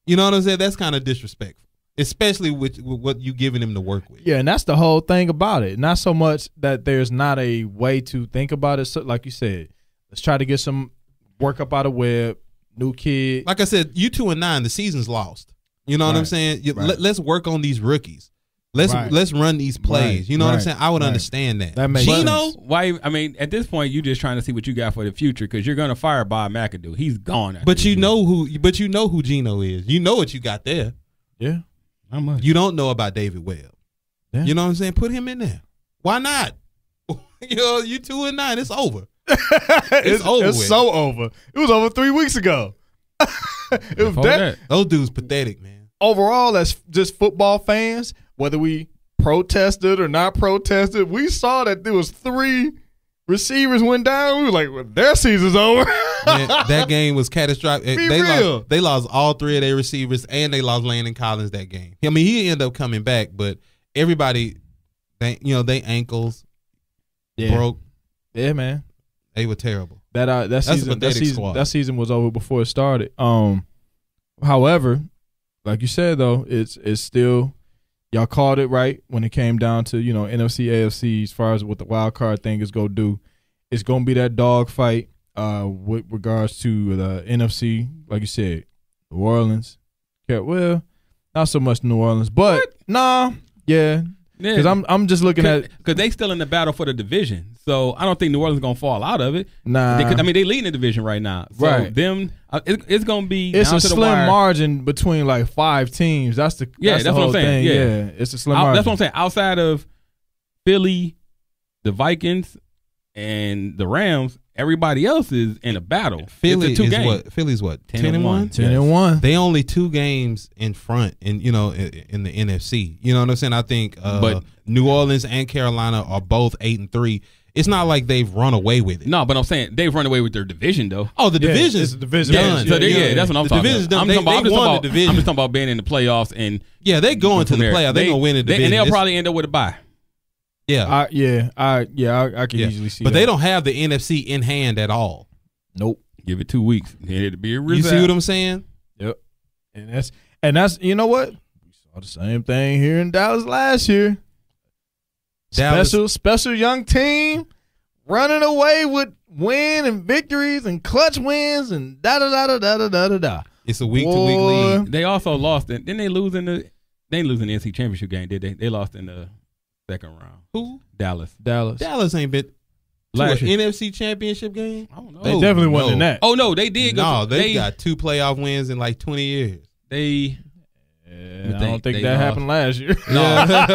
You know what I'm saying? That's kind of disrespectful, especially with what you giving him to work with. Yeah, and that's the whole thing about it. Not so much that there's not a way to think about it. So, like you said, let's try to get some work up out of Webb, new kid. Like I said, you 2-9, the season's lost. You know what I'm Right. saying? Right. Let's work on these rookies. Let's run these plays. Right. You know what I'm Right. saying? I would Right. understand that. That makes Geno, sense. Why? I mean, at this point, you're just trying to see what you got for the future because you're going to fire Bob McAdoo. He's gone. after but this you year. know who Geno is. You know what you got there. Yeah. how much? You don't know about David Webb. Yeah. You know what I'm saying? Put him in there. Why not? You 2-9. It's over. it's over It's with. so over. It was over 3 weeks ago. It was Before that. that. Those dudes pathetic, man. Overall, as just football fans, whether we protested or not protested, we saw that there was 3 receivers went down. We were like, well, their season's over. Man, that game was catastrophic. Be They real. lost all 3 of their receivers, and they lost Landon Collins that game. I mean, he ended up coming back, but everybody, they ankles broke. Yeah, man. They were terrible. That a season pathetic squad. that season was over before it started. However, like you said though, it's still y'all called it right when it came down to NFC AFC as far as what the wild card thing is gonna do. It's gonna be that dog fight with regards to the NFC, like you said, New Orleans. Yeah, well, not so much New Orleans, but yeah. Because I'm just looking at because they still in the battle for the division, so I don't think New Orleans is gonna fall out of it. Nah, they leading the division right now. So right. Them, it's gonna be. It's down a to the slim wire. margin between like 5 teams. That's the That's the what whole I'm saying. thing. Yeah. It's a slim margin. That's what I'm saying. Outside of Philly, the Vikings, and the Rams, everybody else is in a battle. Philly it's a 2 is game. what? Philly's what? 10-1. 10-1. They only 2 games in front, in the NFC. You know what I'm saying? I think, But New Orleans and Carolina are both 8-3. It's not like they've run away with it. No, but I'm saying they've run away with their division though. Oh, the division it's is the division. done. So that's what I'm The talking division's about. done. They won the division. I'm just talking about being in the playoffs and Yeah, going to the playoffs. They're gonna win the division. and they'll It's- probably end up with a bye. Yeah, I can easily see but that. they don't have the NFC in hand at all. Nope. Give it 2 weeks. It'll be a You see what I'm saying? Yep. And that's you know what? We saw the same thing here in Dallas last year. Dallas- Special young team running away with win and victories and clutch wins and da da da da da da da da. It's a week to week Boy. league. They also lost. Didn't they lose in the? They didn't lose in the NC Championship game, did they? They lost in the second round. Who? Dallas. Dallas ain't been to Last an year. NFC championship game. I don't know. They definitely won in that. Oh no, they did. No, they got 2 playoff wins in like 20 years. They I don't think they that lost. happened last year. no, because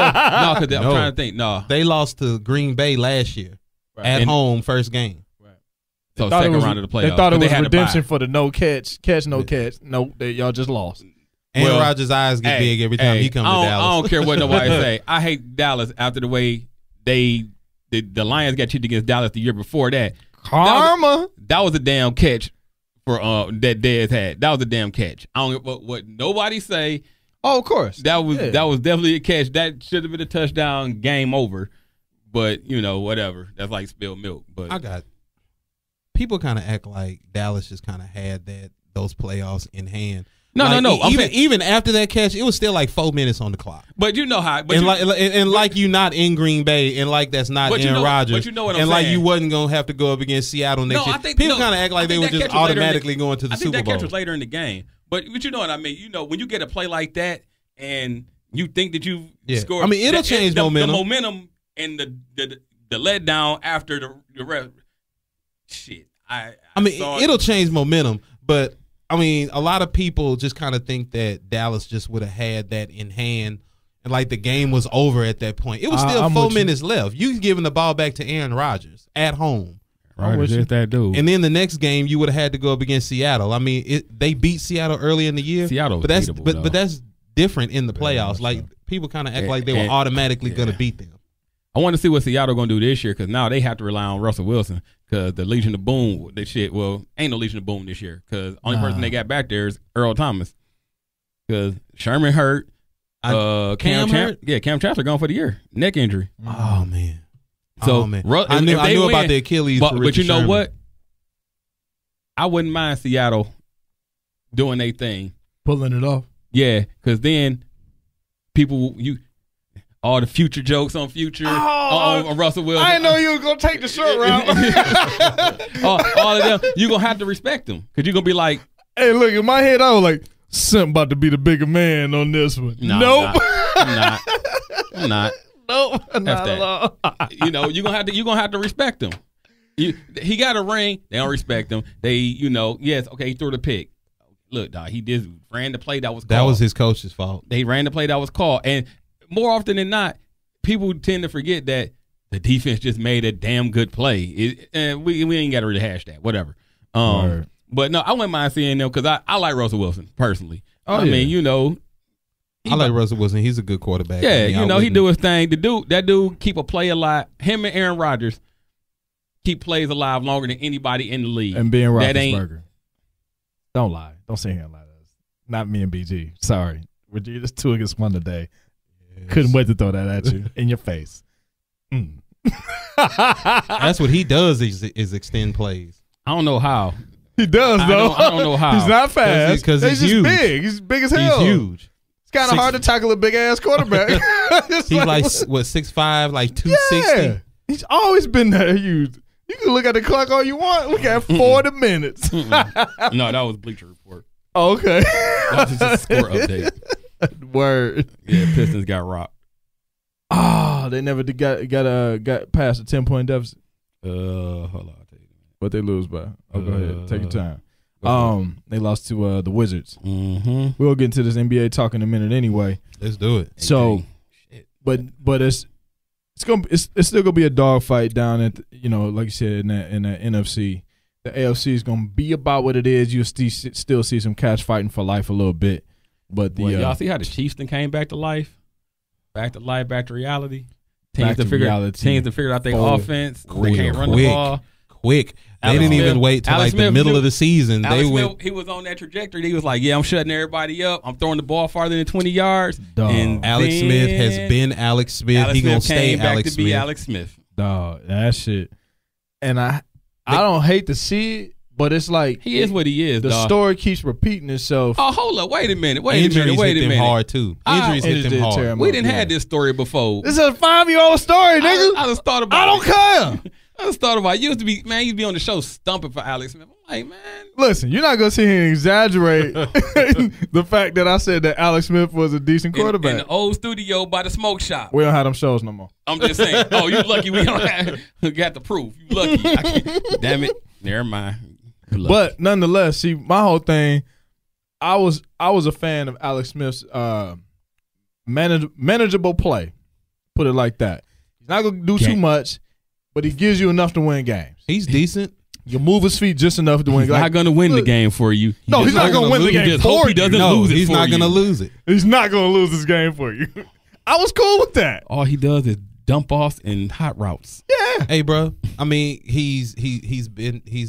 I'm No. trying to think. No, They lost to Green Bay last year at And- home, first game. so Thought it second was- round of the playoffs. They thought it but was had to redemption bye. for the no catch, no catch. No, y'all just lost. Aaron Well, Rodgers' eyes get big every time he comes to I Dallas. don't care what nobody say. I hate Dallas after the way the Lions got cheated against Dallas the year before that. Karma. That was a damn catch for that Dez had. That was a damn catch. I don't know what nobody say. Oh, of course. That was definitely a catch. That should have been a touchdown. Game over. But whatever. That's like spilled milk. But I got people kind of act like Dallas just kind of had those playoffs in hand. No. I'm saying- Even after that catch, it was still like 4 minutes on the clock. But you know how. But And you, like you not in Green Bay, and like that's not But you Aaron know- Rodgers. but you know what I'm and like saying. you wasn't gonna have to go up against Seattle next year. People kind of act like they were just automatically going to the I think Super that Bowl. catch was later in the game. But you know what I mean. When you get a play like that and you think that you scored. I mean, it'll change momentum. The momentum and the letdown after the rest. Shit. I mean, saw it'll change momentum, but I mean, a lot of people just kind of think that Dallas just would have had that in hand, and like the game was over at that point. It was still I'm 4 with you. minutes left. You giving the ball back to Aaron Rodgers at home, Rodgers is that dude. and then the next game you would have had to go up against Seattle. I mean, they beat Seattle early in the year. Seattle was but that's beatable, but though. that's different in the Very playoffs. much Like so. people kind of act And- like they were and- automatically going to yeah. beat them. I want to see what Seattle going to do this year because now they have to rely on Russell Wilson because the Legion of Boom, this shit, well, ain't no Legion of Boom this year because only person they got back there is Earl Thomas because Sherman hurt. Cam hurt? Yeah, Cam Chancellor gone for the year. Neck injury. Oh man. So oh, man. I I knew about the Achilles. But for you Richard know Sherman. what? I wouldn't mind Seattle doing their thing. Pulling it off. Yeah, because then people, all the future jokes on Future, on Russell Wilson. I didn't know you were gonna take the short route. all of them, you're going to have to respect them because you're going to be like, Hey, look, in my head, I was like, something about to be the bigger man on this one. no, Nope. I'm not. Nope. Not that. at all. You're gonna have to respect him. He got a ring. They don't respect him. They, yes, okay, he threw the pick. Look, dog, he ran the play that was called. That was his coach's fault. They ran the play that was called, and more often than not, people tend to forget that the defense just made a damn good play. And we ain't got to rehash that. Whatever. Right. But no, I wouldn't mind seeing them because I like Russell Wilson personally. Oh, I yeah. mean, I like Russell Wilson. He's a good quarterback. yeah, I mean, I he wouldn't- do his thing. That dude keep a play alive. Him and Aaron Rodgers, keep plays alive longer than anybody in the league. And being That ain't- Roethlisberger. Don't lie. Don't sit here and lie to us. Not me and BG. Sorry. We're just 2 against 1 today. Couldn't wait to throw that at you in your face. Mm. That's what he does is extend plays. I don't know how. He does, though. I don't know how. He's not fast. 'Cause he's just huge. big. He's big as hell. He's huge. It's kind of Six- hard to tackle a big-ass quarterback. It's He's like what 6'5", like 260. Yeah. He's always been that huge. You can look at the clock all you want. Look at 40 minutes. No, that was Bleacher Report. Okay. That was just a score update. Word. Yeah, Pistons got rocked. Oh, they never got past a 10-point deficit. Hold on, I'll tell you. But they lose by. Oh, go ahead. Take your time. go They lost to the Wizards. Mm-hmm. We'll get into this NBA talk in a minute anyway. Let's do it. So, Shit. but it's still gonna be a dogfight down at like you said in the NFC. The AFC is gonna be about what it is. You still see some cats fighting for life a little bit, but the Y'all see how the Chiefs then came back to life, back to reality. Back to reality. Teams to figure out their Forward. offense. They Quick. can't run the ball. Quick. They Alex didn't Smith- even wait till Alex like the Smith middle knew- of the season. Alex They Smith, went. he was on that trajectory. He was like, "Yeah, I'm shutting everybody up. I'm throwing the ball farther than 20 yards." Dog. And Alex then Smith has been Alex Smith. Alex He Smith gonna stay came back Alex to be Smith. Alex Smith. dog that shit. And I don't hate to see it, but it's like He is what he is. the dog. story keeps repeating itself. Oh, hold up! Wait a minute! Injuries Wait a hit them minute! hard too. Injuries hit Injuries them did tear hard. him We up, didn't yeah. have this story before. This is a 5-year-old story, nigga. I just thought about. I don't care. I just thought about. You used to be on the show stumping for Alex Smith. I'm like, man, Listen, you're not gonna sit here and exaggerate the fact that I said that Alex Smith was a decent quarterback. in the old studio by the smoke shop. We don't have them shows no more. I'm just saying. Oh, you lucky we don't have got the proof. You lucky. I can't- Damn it. Never mind. You lucky. But nonetheless, see, my whole thing, I was a fan of Alex Smith's manageable play. Put it like that. He's not gonna do too much, but he gives you enough to win games. He's decent. You move his feet just enough to win. he's not going to win the game for you. No, he's not gonna win the You game just for hope he you. doesn't No, lose it he's for not you. gonna lose it. He's not gonna lose this game for you. I was cool with that. All he does is dump offs and hot routes. Yeah. Hey, bro. I mean, he's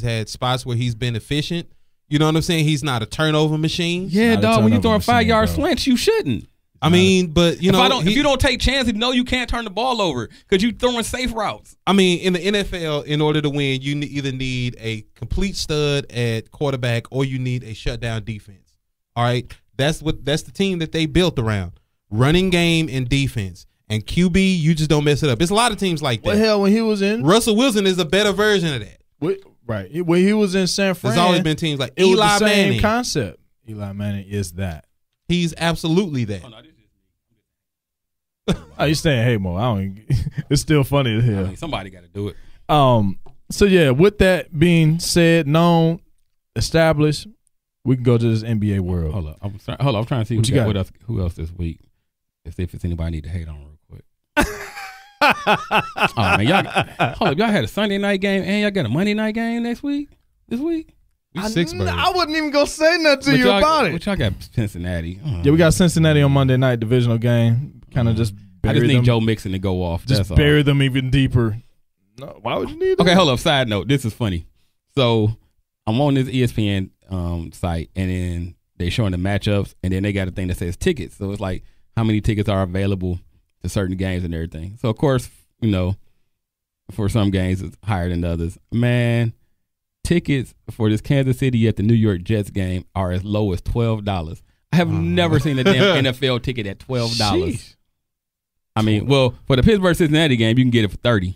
had spots where he's been efficient. You know what I'm saying? He's not a turnover machine. Yeah, not a dog. When you're turnover throwing machine, 5-yard bro. slants, you shouldn't. I mean, but you know, If you don't take chances, no, you can't turn the ball over because you throwing safe routes. I mean, in the NFL, in order to win, you either need a complete stud at quarterback or you need a shutdown defense. All right, that's the team that they built around: running game and defense. And QB, you just don't mess it up. It's a lot of teams like that. What the hell when he was in Russell Wilson is a better version of that. right when he was in San Fran? There's always been teams like it was Eli the same Manning. concept. Eli Manning is that. He's absolutely that. Oh, you saying, hey Mo? I don't. It's still funny to I hear. mean, somebody got to do it. So yeah, with that being said, known, established, we can go to this NBA world. Hold up. I'm trying to see What you got? who else this week. Let's see if it's anybody I need to hate on real quick. Oh man, y'all had a Sunday night game and y'all got a Monday night game this week. We six birds. I wasn't even gonna say nothing to But you y'all- about it. But y'all got Cincinnati. Yeah, we got Cincinnati on Monday night divisional game. Kind of just I bury just need them. Joe Mixon to go off. Just That's all. bury them even deeper. No, why would you need that? Okay, hold up. Side note, this is funny. So I'm on this ESPN site, and then they showing the matchups, and then they got a thing that says tickets. So it's like how many tickets are available to certain games and everything. So of course, for some games it's higher than others. Man, tickets for this Kansas City at the New York Jets game are as low as $12. I have never seen a damn NFL ticket at $12. Sheesh. I mean, well, for the Pittsburgh Cincinnati game, you can get it for $30.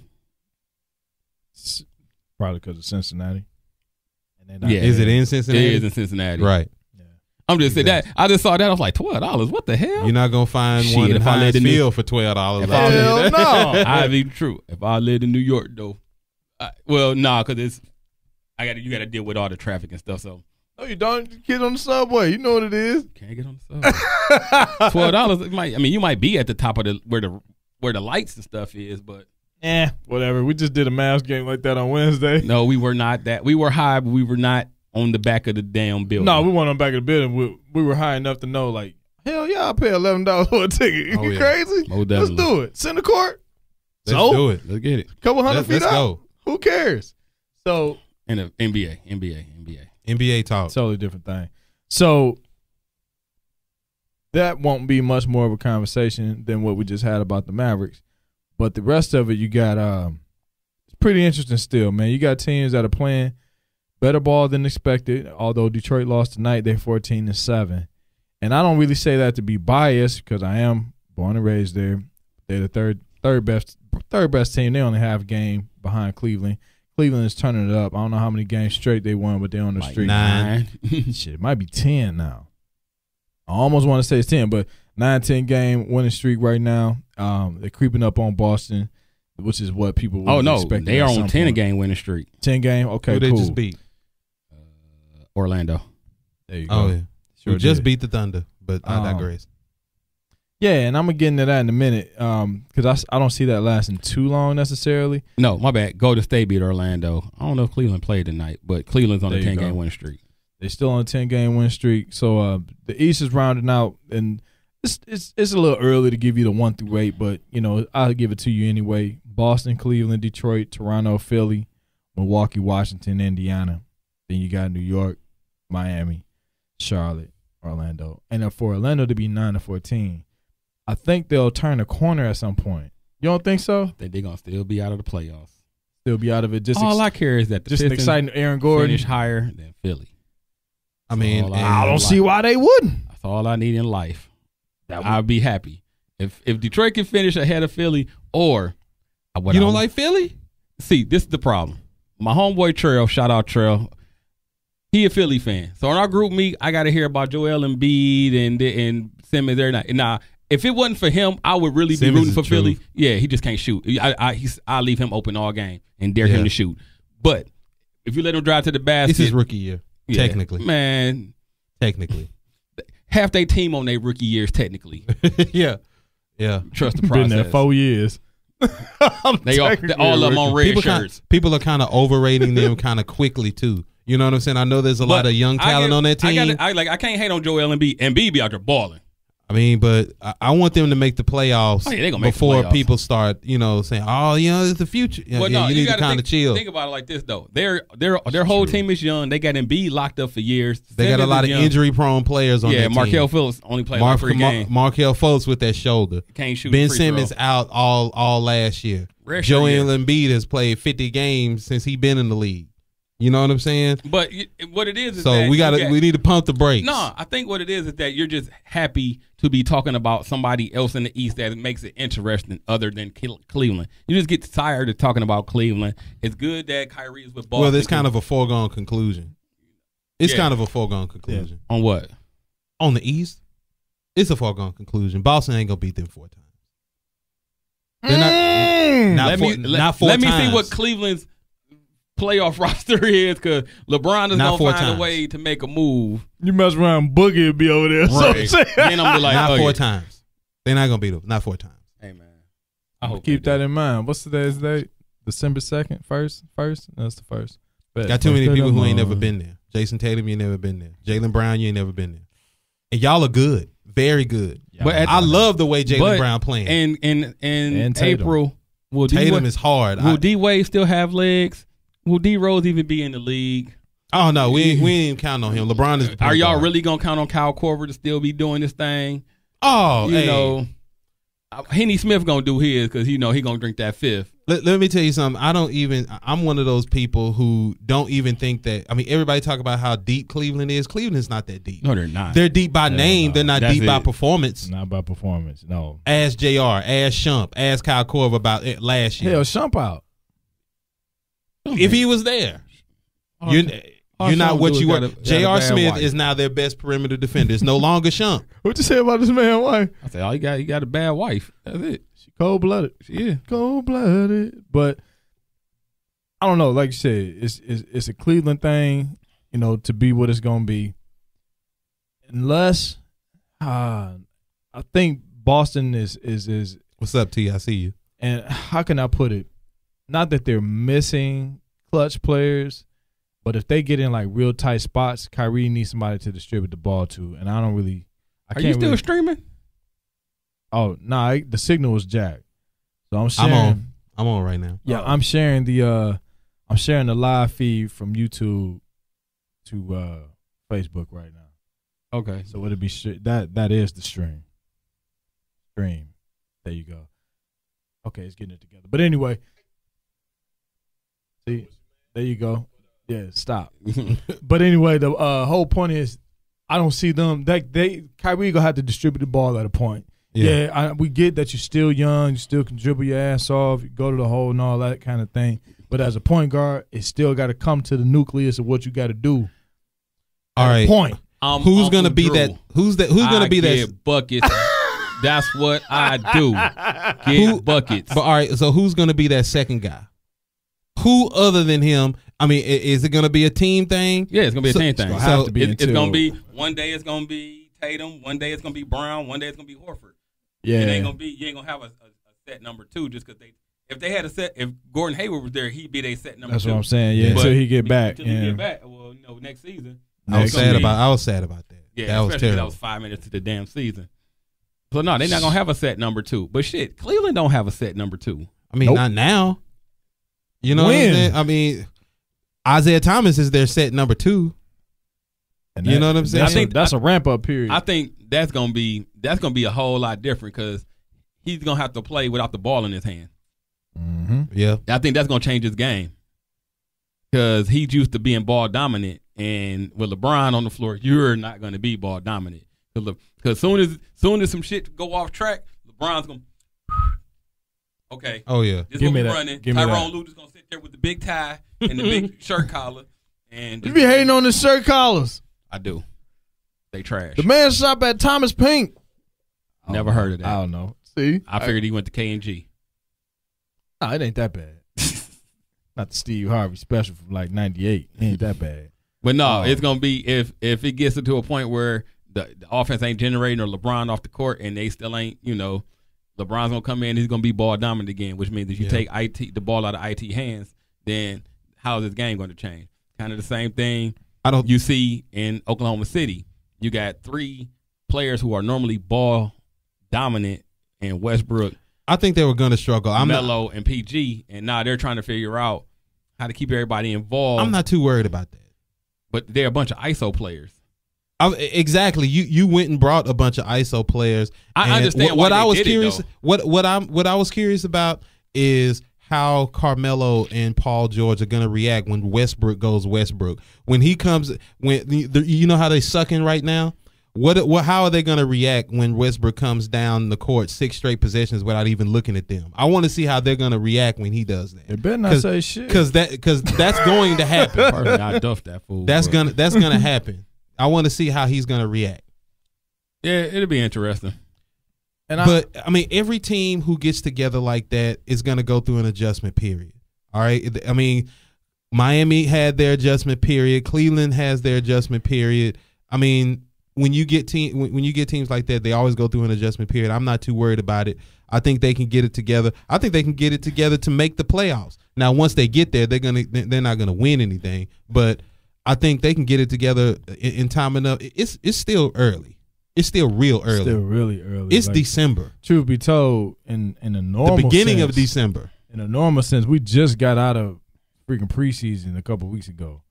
Probably because of Cincinnati. And they're not Yeah. Is it in It Cincinnati? is in Cincinnati. Right. I'm just saying Exactly. that. I just saw that. I was like, $12. What the hell? You're not gonna find Shit, one in if I lived Heinz in New- Field for $12. If I'll I tell you Hell that. no. I'd be true. If I lived in New York, though, because you got to deal with all the traffic and stuff. So No, you don't. Get on the subway. You know what it is. can't get on the subway. $12. You might be at the top of where the lights and stuff is, but Whatever. We just did a Mavs game like that on Wednesday. no, we were not that. We were high, but we were not on the back of the damn building. No, we weren't on the back of the building. We were high enough to know, like, hell yeah, I'll pay $11 for a ticket. Oh, You yeah. crazy? Most Let's definitely. do it. Center court. Let's So? do it. Let's get it. Couple hundred feet Let's out. go. Who cares? So In the NBA. NBA talk. totally different thing. So that won't be much more of a conversation than what we just had about the Mavericks. But the rest of it, you got it's pretty interesting still, man. You got teams that are playing better ball than expected. Although Detroit lost tonight, they're 14-7. And I don't really say that to be biased because I am born and raised there. They're the third best team. They only have a game behind Cleveland. Cleveland is turning it up. I don't know how many games straight they won, but they're on the Like streak. 9. Shit, it might be 10 now. I almost want to say it's 10, but 9-10 game winning streak right now. They're creeping up on Boston, which is what people would Oh no, expect. they are on 10 game winning streak. 10 game? Okay, Who they cool. just beat? Orlando. There you go. Oh yeah. Sure Who just did. beat the Thunder, but I digress. Yeah, and I'm going to get into that in a minute because I don't see that lasting too long necessarily. No, my bad. Golden State beat Orlando. I don't know if Cleveland played tonight, but Cleveland's on There a you 10 go. game winning streak. They're still on a 10-game win streak. So the East is rounding out, and it's a little early to give you the 1 through 8, but, you know, I'll give it to you anyway. Boston, Cleveland, Detroit, Toronto, Philly, Milwaukee, Washington, Indiana. Then you got New York, Miami, Charlotte, Orlando. And then for Orlando to be 9-14, I think they'll turn a corner at some point. You don't think so? I think they're going to still be out of the playoffs. They'll be out of it. Just All I care is that the just an Pistons exciting Aaron Gordon. finish higher than Philly. I mean, all and- I don't see why they wouldn't. That's all I need in life. I'll be happy. If Detroit can finish ahead of Philly, or you don't like Philly? See, this is the problem. My homeboy Trail, shout out Trail, he a Philly fan. So in our group meet, I got to hear about Joel Embiid and Simmons every night. Now, if it wasn't for him, I would really Simmons be rooting is for true. Philly. Yeah, he just can't shoot. I leave him open all game and dare Yeah. him to shoot. But if you let him drive to the basket, It's his rookie year, yeah, technically. man, Technically. half their team on their rookie years technically. Yeah. Yeah. Trust the Been process. there 4 years. They all of them on red shirts. People are kind of overrating them kind of quickly too. You know what I'm saying? I know there's a lot of young talent on that team. I can't hate on Joel Embiid. Embiid be out there balling. I mean, but I want them to make the playoffs Oh, yeah, they gonna make the before playoffs. people start, saying, "Oh, it's the future." Yeah, Well, yeah, no, you need to gotta kind of chill. Think about it like this though. Their whole team is young. They got Embiid locked up for years. They got a Simmons lot is of young. injury-prone players on Yeah, that Markelle team. Fultz only played like 3 games. Markelle Fultz with that shoulder. Can't shoot. Ben a free throw. Simmons out all last year. Rest Joel year. Embiid has played 50 games since he been in the league. You know what I'm saying? But what it is So that we need to pump the brakes. No, I think what it is that you're just happy to be talking about somebody else in the East that makes it interesting other than Cleveland. You just get tired of talking about Cleveland. It's good that Kyrie is with Boston. Well, it's kind of a foregone conclusion. It's Yeah. kind of a foregone conclusion. on what? On the East, it's a foregone conclusion. Boston ain't gonna beat them 4 times. They're not Let four me see times. what Cleveland's playoff roster is, because LeBron is Not gonna 4 find times. a way to make a move. You mess around, Boogie would be over there. So Right. Then I'm like, Not oh, 4 yeah. times. They're not gonna beat them. Not 4 times. Hey man, I hope keep they that do. in mind. What's today's date? December 2nd? First? That's the first. Bet. Got too many First people of who ain't the never month. been there. Jason Tatum, you ain't never been there. Jaylen Brown, you ain't never been there. And y'all are good, very good. But at- I love the way Jaylen but- Brown playing. in And Tatum. April, will Tatum D is hard. will D Wade still have legs? Will D Rose even be in the league? Oh no, we ain't even counting on him. LeBron is. The Are point y'all guard. really gonna count on Kyle Korver to still be doing this thing? Oh, You hey. know, Henny Smith gonna do his because he gonna drink that fifth. Let me tell you something. I'm one of those people who don't even think that. I mean, everybody talk about how deep Cleveland is. Cleveland is not that deep. No, they're not. They're deep by name. no. They're not That's deep by it. performance. Not by performance. No. Ask JR, ask Shump, ask Kyle Korver about it last year. Hell, Shump out. If he was there, you're not what you were. J.R. Smith is now their best perimeter defender. It's no longer Shump. What you say about this man wife? I say, he got a bad wife. That's it. She cold-blooded. Yeah. Cold-blooded. But I don't know. Like you said, it's a Cleveland thing, to be what it's going to be. Unless I think Boston is What's up, T? I see you. and how can I put it? Not that they're missing clutch players, but if they get in like real tight spots, Kyrie needs somebody to distribute the ball to, and I don't really. Are you still streaming? Oh no, the signal was jacked, so I'm sharing. I'm on right now. Yeah, I'm sharing the I'm sharing the live feed from YouTube to Facebook right now. Okay. So it'll be that is the stream. Stream. There you go. Okay, it's getting it together. But anyway, see, there you go. Yeah, stop. But anyway, the whole point is, I don't see them. Kyrie gonna have to distribute the ball at a point. Yeah, we get that you're still young, you still can dribble your ass off, you go to the hole and all that kind of thing. But as a point guard, it still got to come to the nucleus of what you got to do. All right, point. Who's gonna be that? Who's gonna be that? Buckets. That's what I do. Get buckets. But all right, so who's gonna be that second guy? Who other than him? I mean, is it gonna be a team thing? Yeah, it's gonna be a team thing. So it's gonna be one day. It's gonna be Tatum. One day it's gonna be Brown. One day it's gonna be Horford. Yeah, it ain't gonna be. You ain't gonna have a set number 2 just because if they had a set. If Gordon Hayward was there, he'd be their set number 2. That's what I'm saying. Yeah, until he get back. Until he get back. Well, next season. I was sad about that. Yeah, that was terrible. That was 5 minutes to the damn season. So no, they're not gonna have a set number 2. But shit, Cleveland don't have a set number 2. I mean, not now. You know what I'm saying? I mean, Isaiah Thomas is their set number 2. And you know what I'm saying? I think that's a ramp up period. I think that's gonna be a whole lot different because he's gonna have to play without the ball in his hand. Mm-hmm. Yeah, I think that's gonna change his game because he's used to being ball dominant, and with LeBron on the floor, you're not gonna be ball dominant because soon as some shit go off track, LeBron's gonna. Okay. Oh yeah. This is what we're running. Tyronn Lue just gonna sit there with the big tie and the big shirt collar, and you be hating on the shirt collars. I do. They trash. The man shop at Thomas Pink. Never heard of that. I don't know. See, I figured he went to K&G. No, it ain't that bad. Not the Steve Harvey special from like '98. It ain't that bad. But no, it's gonna be if it gets to a point where the offense ain't generating or LeBron off the court and they still ain't, LeBron's gonna come in, he's gonna be ball dominant again, which means if you take the ball out of IT hands, then how's this game gonna change? Kind of the same thing you see in Oklahoma City. You got 3 players who are normally ball dominant in Westbrook. I think they were gonna struggle. Melo and PG, and now they're trying to figure out how to keep everybody involved. I'm not too worried about that. But they're a bunch of ISO players. Exactly. You went and brought a bunch of ISO players. I understand what I was curious. What I was curious about is how Carmelo and Paul George are gonna react when Westbrook goes Westbrook. When he comes, you know how they sucking right now. How are they gonna react when Westbrook comes down the court 6 straight possessions without even looking at them? I want to see how they're gonna react when he does that. They better not say shit because that's going to happen. I duffed that fool. That's gonna happen. I want to see how he's gonna react. Yeah, it'll be interesting. But I mean, every team who gets together like that is gonna go through an adjustment period. All right. I mean, Miami had their adjustment period. Cleveland has their adjustment period. I mean, when you get teams like that, they always go through an adjustment period. I'm not too worried about it. I think they can get it together. I think they can get it together to make the playoffs. Now, once they get there, they're not gonna win anything, but I think they can get it together in time enough. It's still early. It's still real early. Still really early. It's December. Truth be told, in a normal the beginning sense, of December. In a normal sense, we just got out of freaking preseason a couple weeks ago.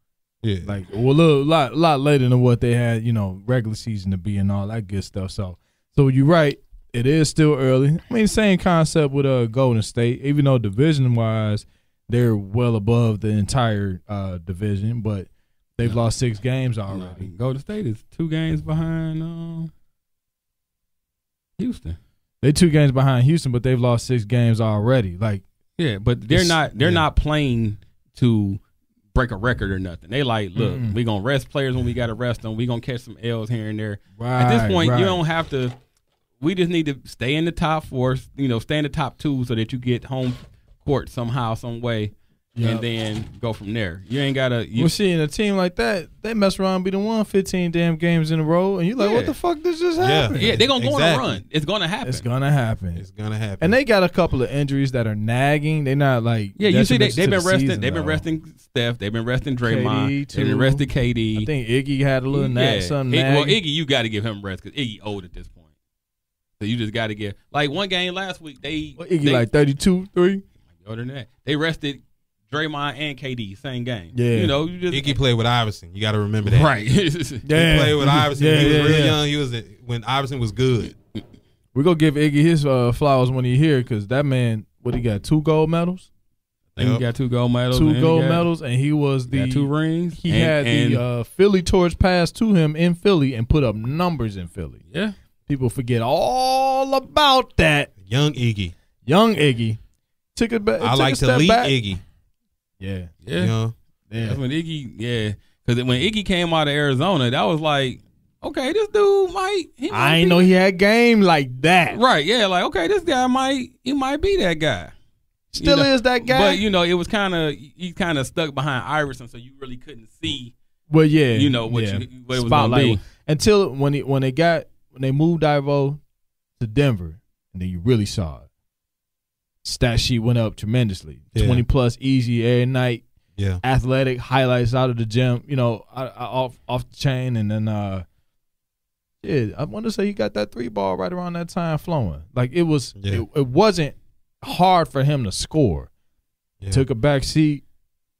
Yeah, like a lot later than what they had, regular season to be and all that good stuff. So you're right. It is still early. I mean, same concept with Golden State. Even though division wise, they're well above the entire division, but they've lost 6 games already. Golden State is 2 games behind Houston. They're 2 games behind Houston, but they've lost 6 games already. Yeah, but they're not playing to break a record or nothing. They like, look, we're gonna rest players when we gotta rest them. We're gonna catch some L's here and there. Right, at this point, you don't have to. We just need to stay in the top 4, stay in the top 2 so that you get home court somehow, some way. Yep. And then go from there. You ain't gotta. Well, seeing a team like that, they mess around and be the 15 damn games in a row, and you're like, what the fuck did just happen? Yeah, they're gonna go on a run. It's gonna happen. It's gonna happen. It's gonna happen. And they got a couple of injuries that are nagging. They're not like you see, they've been resting. They've been resting Steph. They've been resting Draymond. They've been resting KD. I think Iggy had a little something. Well, Iggy, you got to give him rest because Iggy old at this point. So you just got to give one game last week. Iggy like 32, 3. Older than that. They rested Draymond and KD same game. Yeah. You know, you just Iggy played with Iverson. You got to remember that. right. Yeah. He played with Iverson. Yeah, he was yeah, real yeah. young. He was when Iverson was good. We're going to give Iggy his flowers when he here because that man, what he got, 2 gold medals? I think Yep. he got 2 gold medals. 2 and he gold got- medals, and he was Got 2 rings. He had the Philly torch passed to him in Philly and put up numbers in Philly. yeah. People forget all about that. Young Iggy. Young Iggy took it back. I like to lead Iggy. Yeah, Yeah. You know? yeah. That's when Iggy, because when Iggy came out of Arizona, that was like, okay, this dude might. I ain't know he had game like that. Right, yeah, like okay, this guy might be that guy. Still You know, is that guy. But it was kind of he kind of stuck behind Iverson, so you really couldn't see, Well, yeah, what yeah. what it was Spotlight. going to be. Until when they moved Ivo to Denver, and then you really saw it. Stat sheet went up tremendously. Yeah. 20 plus easy every night. Yeah. Athletic highlights out of the gym. Off the chain, and then I want to say he got that 3 ball right around that time flowing. Like it was, Yeah. it wasn't hard for him to score. Yeah. Took a back seat.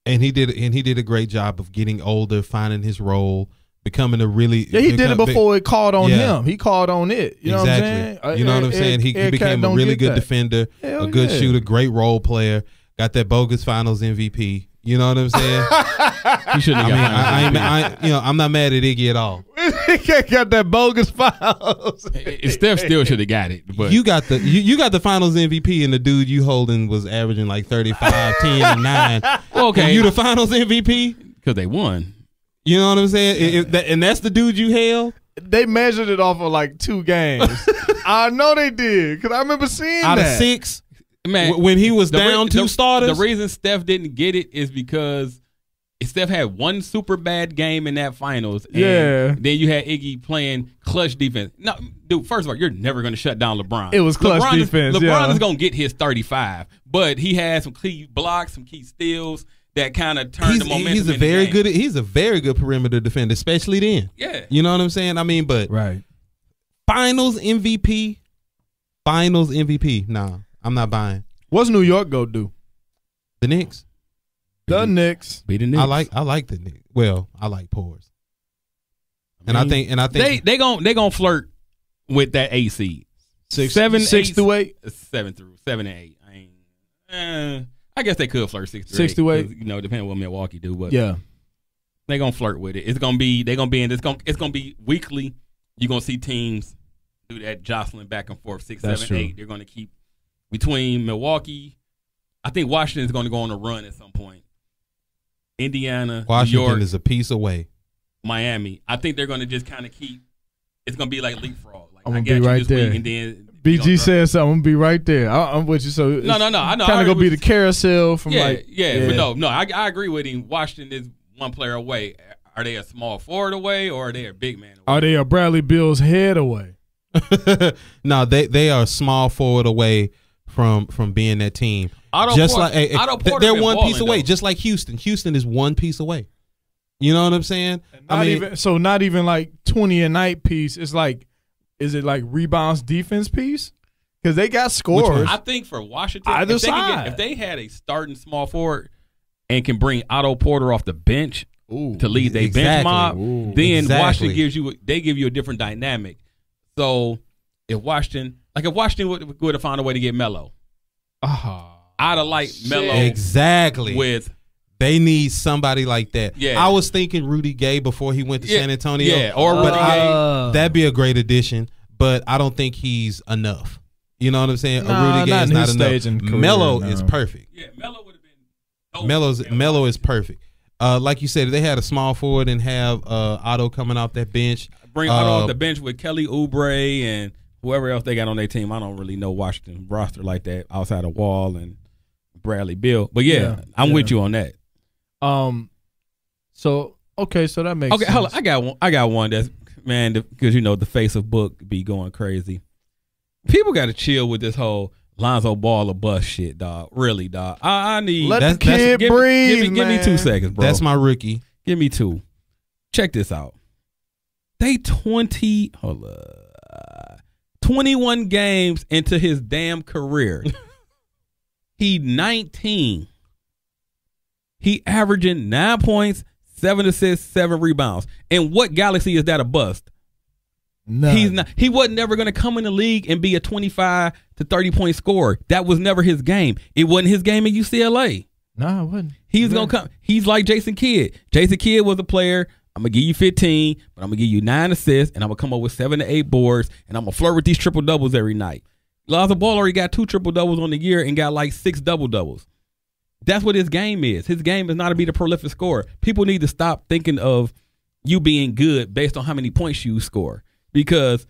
And he did a great job of getting older, finding his role, becoming a really Yeah, he did it before it called on Yeah. him. He called on it. You know what I'm saying? You know what I'm saying? He became a really good defender, Hell a good yeah. shooter, great role player. Got that bogus Finals MVP. You know what I'm saying? He shouldn't have got I'm not mad at Iggy at all. He got that bogus fouls. Steph still should have got it, but You got the Finals MVP, and the dude you holding was averaging like 35, 10, and 9. okay, And you the Finals MVP? because they won. You know what I'm saying? And that's the dude you held? They measured it off of like 2 games. I know they did because I remember seeing Out that. of 6? Man, When he was down 2 the starters? The reason Steph didn't get it is because Steph had one super bad game in that finals. And Yeah. then you had Iggy playing clutch defense. No, dude, first of all, you're never going to shut down LeBron. It was clutch defense, LeBron yeah. is going to get his 35, but he had some key blocks, some key steals that kind of turned the momentum. He's a in the very game. good. He's a very good perimeter defender, especially then. Yeah. You know what I'm saying? I mean, but Right. Finals MVP. Nah, I'm not buying. What's New York go do? The Knicks. The Knicks. Beat the Knicks. I like the Knicks. Well, I like Pores. I think they gon' flirt with that 8 seed. 6 7, through 8. 7 and 8. I guess they could flirt 6 6 through to 8. 8. You know, depending on what Milwaukee do, but Yeah. they gonna flirt with it. It's gonna be weekly. You're gonna see teams do that jostling back and forth, 6, That's 7, true. 8. They're gonna keep between Milwaukee. I think Washington's gonna go on a run at some point. Indiana, Washington New York, is a piece away. Miami. I think they're gonna just kind of keep. It's gonna be like leapfrog. Like I'm I gonna got be you right this there. week, and then BG said something. I'm gonna be right there. I'm with you. So No, I know. Kind I of gonna be agree the carousel from but no. I agree with him. Washington is one player away. Are they a small forward away, or are they a big man away? Are they a Bradley Bill's head away? No, they are a small forward away from being that team. Otto Just Porter- like Otto Porter they're been one balling, piece away. though. Just like Houston. Houston is one piece away. You know what I'm saying? Not even like 20 a night piece. It's like, is it like rebounds defense piece? Because they got scores. I think for Washington, Either if they could side. if they had a starting small forward and can bring Otto Porter off the bench to lead their bench Exactly. mob, Ooh. then Exactly. Washington give you a different dynamic. So if Washington would have found a way to get Melo, I'd have liked Melo Exactly. with. They need somebody like that. Yeah. I was thinking Rudy Gay before he went to San Antonio. Yeah, or but Rudy Gay. that'd be a great addition. But I don't think he's enough. You know what I'm saying? Nah, Rudy Gay not is in not his enough. stage in career, Melo no. is perfect. Yeah, Melo would have been. Melo is perfect. Like you said, if they had a small forward and have Otto coming off that bench. Bring Otto off the bench with Kelly Oubre and whoever else they got on their team. I don't really know Washington roster like that outside of Wall and Bradley Beal. But I'm with you on that. So that makes Okay, sense. hold on. I got one that's because the face of book be going crazy. People got to chill with this whole Lonzo Ball or bust shit, dog. Really, dog. I need Let the kid breathe, give me 2 seconds, bro. That's my rookie. Give me 2. Check this out. They 21 games into his damn career. He 19. He averaging 9 points, 7 assists, 7 rebounds. And what galaxy is that a bust? None. He's not. He wasn't never going to come in the league and be a 25 to 30 point scorer. That was never his game. It wasn't his game at UCLA. Nah, it wasn't. He's gonna come. He's like Jason Kidd. Jason Kidd was a player. I'm gonna give you 15, but I'm gonna give you 9 assists, and I'm gonna come up with 7 to 8 boards, and I'm gonna flirt with these triple doubles every night. Lonzo Ball already got 2 triple doubles on the year and got like 6 double doubles. That's what his game is. His game is not to be the prolific scorer. People need to stop thinking of you being good based on how many points you score. Because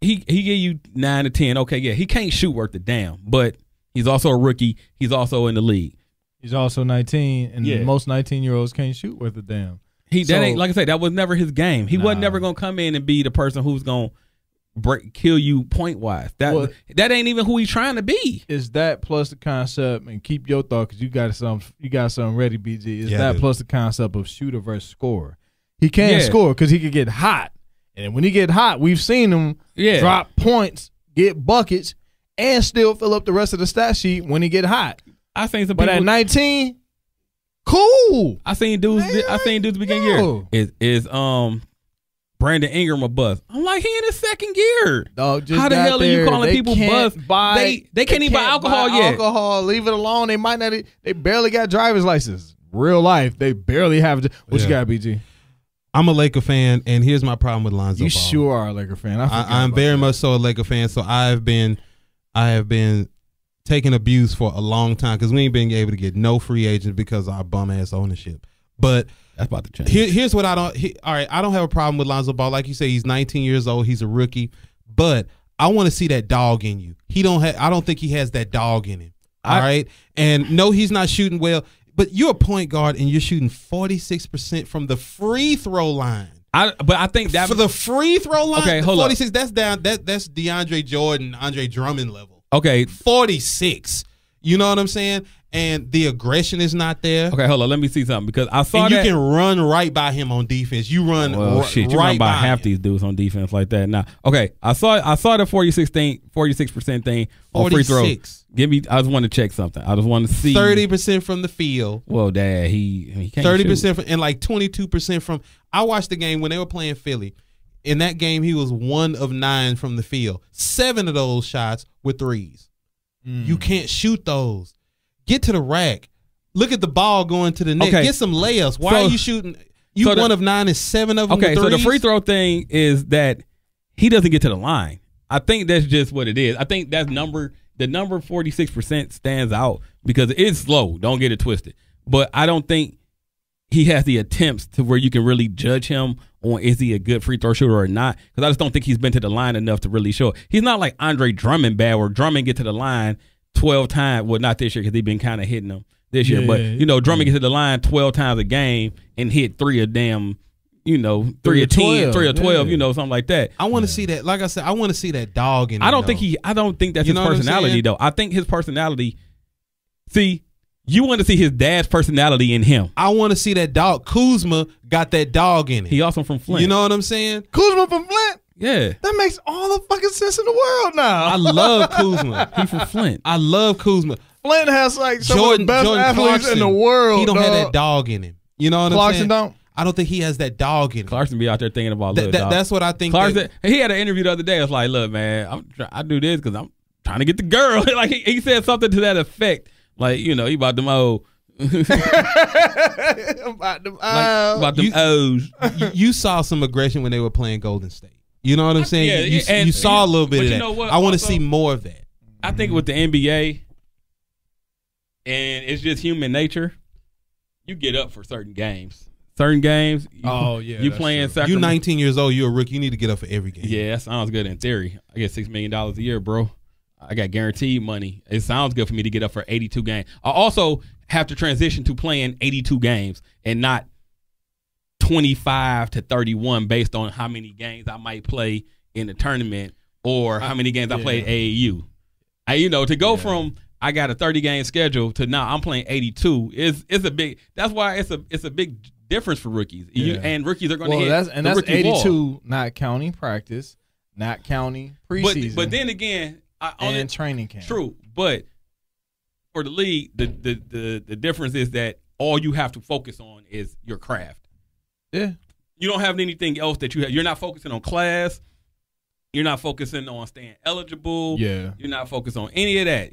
he gave you 9 to 10. Okay, yeah, he can't shoot worth a damn, but he's also a rookie. He's also in the league. He's also 19, and Yeah. most 19-year-olds can't shoot worth a damn. That ain't, like I said, that was never his game. He wasn't never gonna come in and be the person who's gonna kill you point wise. That ain't even who he's trying to be. Is that plus the concept, and keep your thought because you got something ready, BG. Is Yeah, that dude. plus the concept of shooter versus scorer? He can't score because he could get hot. And when he get hot, we've seen him drop points, get buckets, and still fill up the rest of the stat sheet when he get hot. I seen some But people. at 19, cool. I seen dudes. I seen dudes beginning year. yo. Is Brandon Ingram a bust? I'm like, he in his second year. Dog, just How the got hell are you there. calling They people can't bust? buy- They can't even buy alcohol yet. Alcohol, leave it alone. They might not. They barely got driver's license. Real life, they barely have. What you Yeah. got, BG? I'm a Laker fan, and here's my problem with Lonzo You Ball. sure are a Laker fan. I'm very much so a Laker fan. So I have been taking abuse for a long time because we ain't been able to get no free agents because of our bum ass ownership. But That's about to change. here's what I don't. All right, I don't have a problem with Lonzo Ball. Like you say, he's 19 years old. He's a rookie, but I want to see that dog in you. I don't think he has that dog in him. All right, and no, he's not shooting well. But you're a point guard and you're shooting 46% from the free throw line. But I think that For the free throw line, Okay, hold up. 46. That's down. That's DeAndre Jordan, Andre Drummond level. okay. 46. You know what I'm saying? And the aggression is not there. Okay, hold on. Let me see something because I saw And you that. can run right by him on defense. You run Well, shit, you right run by half him. these dudes on defense like that. Now, okay, I saw the 46% thing on free throw. 46. I just want to check something. I just want to see 30% from the field. Well, Dad, he can't 30% shoot. from, and like 22% from. I watched the game when they were playing Philly. In that game, he was 1 of 9 from the field. 7 of those shots were threes. You can't shoot those. Get to the rack. Look at the ball going to the net. Okay. Get some layups. Why are you shooting? You so the- 1 of 9 is 7 of them. Okay, were so the threes? free throw thing is that he doesn't get to the line. I think that's just what it is. I think the number 46% stands out because it's slow. Don't get it twisted. But I don't think he has the attempts to where you can really judge him on is he a good free throw shooter or not. Because I just don't think he's been to the line enough to really show. He's not like Andre Drummond bad where Drummond get to the line 12 times. Well, not this year because he's been kind of hitting them this year. But, Drummond gets to the line 12 times a game and hit 3 of damn, 3 of 10, 3 of 12, something like that. I want to see that. Like I said, I want to see that dog in him. I don't think that's You his know what I'm personality saying? though. I think his personality. See, you want to see his dad's personality in him. I want to see that dog. Kuzma got that dog in it. He also from Flint. You know what I'm saying? Kuzma from Flint. Yeah. That makes all the fucking sense in the world now. I love Kuzma. He from Flint. I love Kuzma. Flint has like some of the best athletes in the world. He don't have dog. that dog in him. You know what I'm Clarkson saying? don't. I don't think he has that dog in him. Clarkson be out there thinking about little dog. That's what I think. Clarkson. He had an interview the other day. It's like, look, man, I do this because I'm trying to get the girl. Like he said something to that effect. Like he about them old. About them. About them O's. you saw some aggression when they were playing Golden State. You know what I'm saying? Yeah, you saw a little bit but of you that. know what? I want to Also- see more of that. I think with the NBA, and it's just human nature, you get up for certain games. Certain games, you playing true. Sacramento. You 19 years old. You're a rookie. You need to get up for every game. Yeah, that sounds good in theory. I get $6 million a year, bro. I got guaranteed money. It sounds good for me to get up for 82 games. I also have to transition to playing 82 games and not 25 to 31 based on how many games I might play in the tournament or how many games I play at AAU. To go from I got a 30-game schedule to now I'm playing 82 is a big. That's why it's a big difference for rookies. And rookies are going to hit that's rookie 82, wall. not counting practice, not counting preseason, But then again, and training camp. True, but for the league, the difference is that all you have to focus on is your craft. Yeah. You don't have anything else that you have. You're not focusing on class. You're not focusing on staying eligible. Yeah. You're not focused on any of that.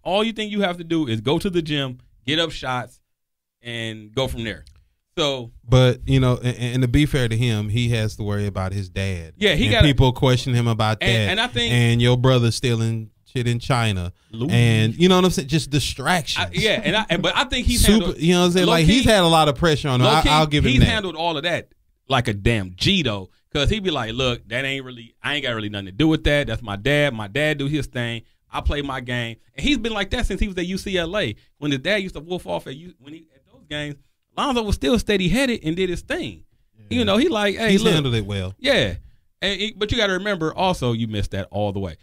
All you think you have to do is go to the gym, get up shots, and go from there. So, but you know, and to be fair to him, he has to worry about his dad. Yeah, and people question him about that. And I think, and your brother stealing shit in China, and you know what I'm saying, just distractions. But I think he's handled, you know what I'm saying, like he's had a lot of pressure on him. I'll give him that. He's handled all of that like a damn G though, because he'd be like, look, I ain't got really nothing to do with that. That's my dad. My dad do his thing. I play my game, and he's been like that since he was at UCLA. When his dad used to wolf off at those games, Lonzo was still steady headed and did his thing. Yeah. You know, he like, hey, he's handled it well. Yeah, but you got to remember also, you missed that all the way.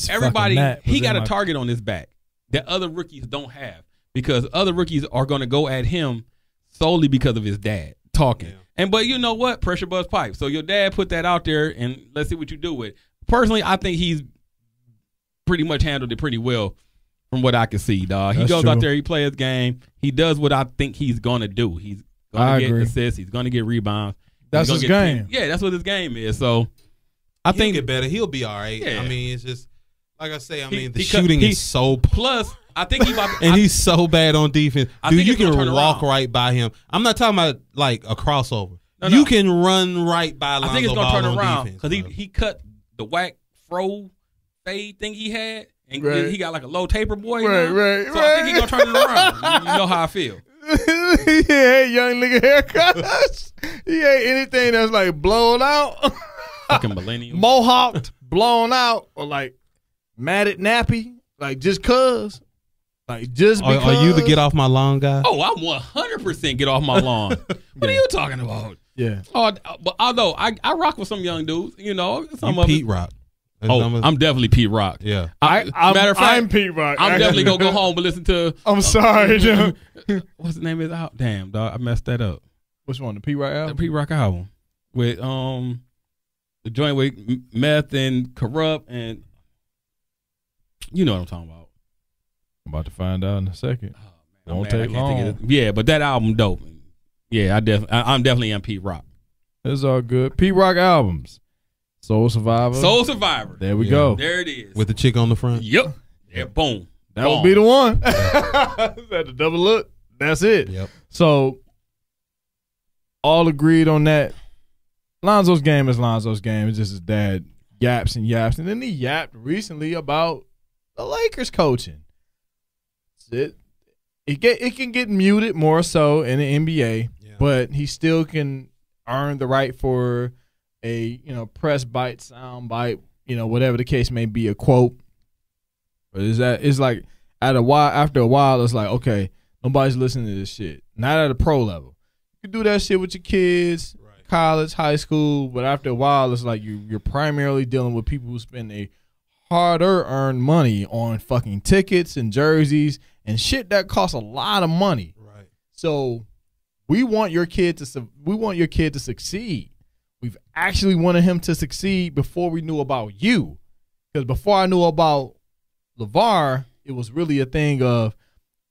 Everybody, he got a target on his back that other rookies don't have, because other rookies are going to go at him solely because of his dad talking. Yeah. But you know what? Pressure buzz pipe. So your dad put that out there, and let's see what you do with it. Personally, I think he's pretty much handled it pretty well from what I can see, dog. He goes out there, he plays his game. He does what I think he's going to do. He's going to get assists. He's going to get rebounds. That's his game. Yeah, that's what his game is. So I think he'll get better. He'll be all right. Yeah. I mean, it's just, like I say, the shooting is so... Plus, I think he's about to, and he's so bad on defense. Dude, you can walk right by him. I'm not talking about like a crossover. No. You can run right by Lonzo. I think it's going to turn around because he cut the whack fro fade thing he had, and he got like a low taper boy. Right. So I think he's going to turn it around. You know how I feel. He ain't young nigga haircuts. He ain't anything that's like blown out. Fucking millennial. Mohawked, blown out, or like matted nappy. Like just cuz. Like just because. Are you the get off my lawn guy? Oh, I'm 100% get off my lawn. What are you talking about? Yeah. Oh, but although I rock with some young dudes, you know, some you of Pete Rock. I'm definitely Pete Rock. Yeah. Matter of fact, I'm Pete Rock. I'm definitely gonna go home and listen to. I'm sorry, dude. What's the name of it? Out? Damn, dog, I messed that up. Which one? The Pete Rock album. The Pete Rock album with the joint with Meth and Corrupt, and you know what I'm talking about. I'm about to find out in a second. Oh, man, won't take long. Yeah, but that album dope. Yeah, I'm definitely on Pete Rock. It's all good. Pete Rock albums. Soul Survivor. There we go. There it is. With the chick on the front. Yep. Yeah, boom. That would be the one. Had to double look. That's it. Yep. So all agreed on that. Lonzo's game is Lonzo's game. It's just his dad yaps and yaps. And then he yapped recently about the Lakers coaching. It can get muted more so in the NBA, but he still can earn the right for a press bite, sound bite, whatever the case may be, a quote. But it's like after a while, it's like, okay, nobody's listening to this shit. Not at a pro level. You can do that shit with your kids, college, high school, but after a while, it's like you're primarily dealing with people who spend a harder earned money on fucking tickets and jerseys and shit that costs a lot of money. Right. So we want your kid to succeed. We've actually wanted him to succeed before we knew about you. Because before I knew about LeVar, it was really a thing of,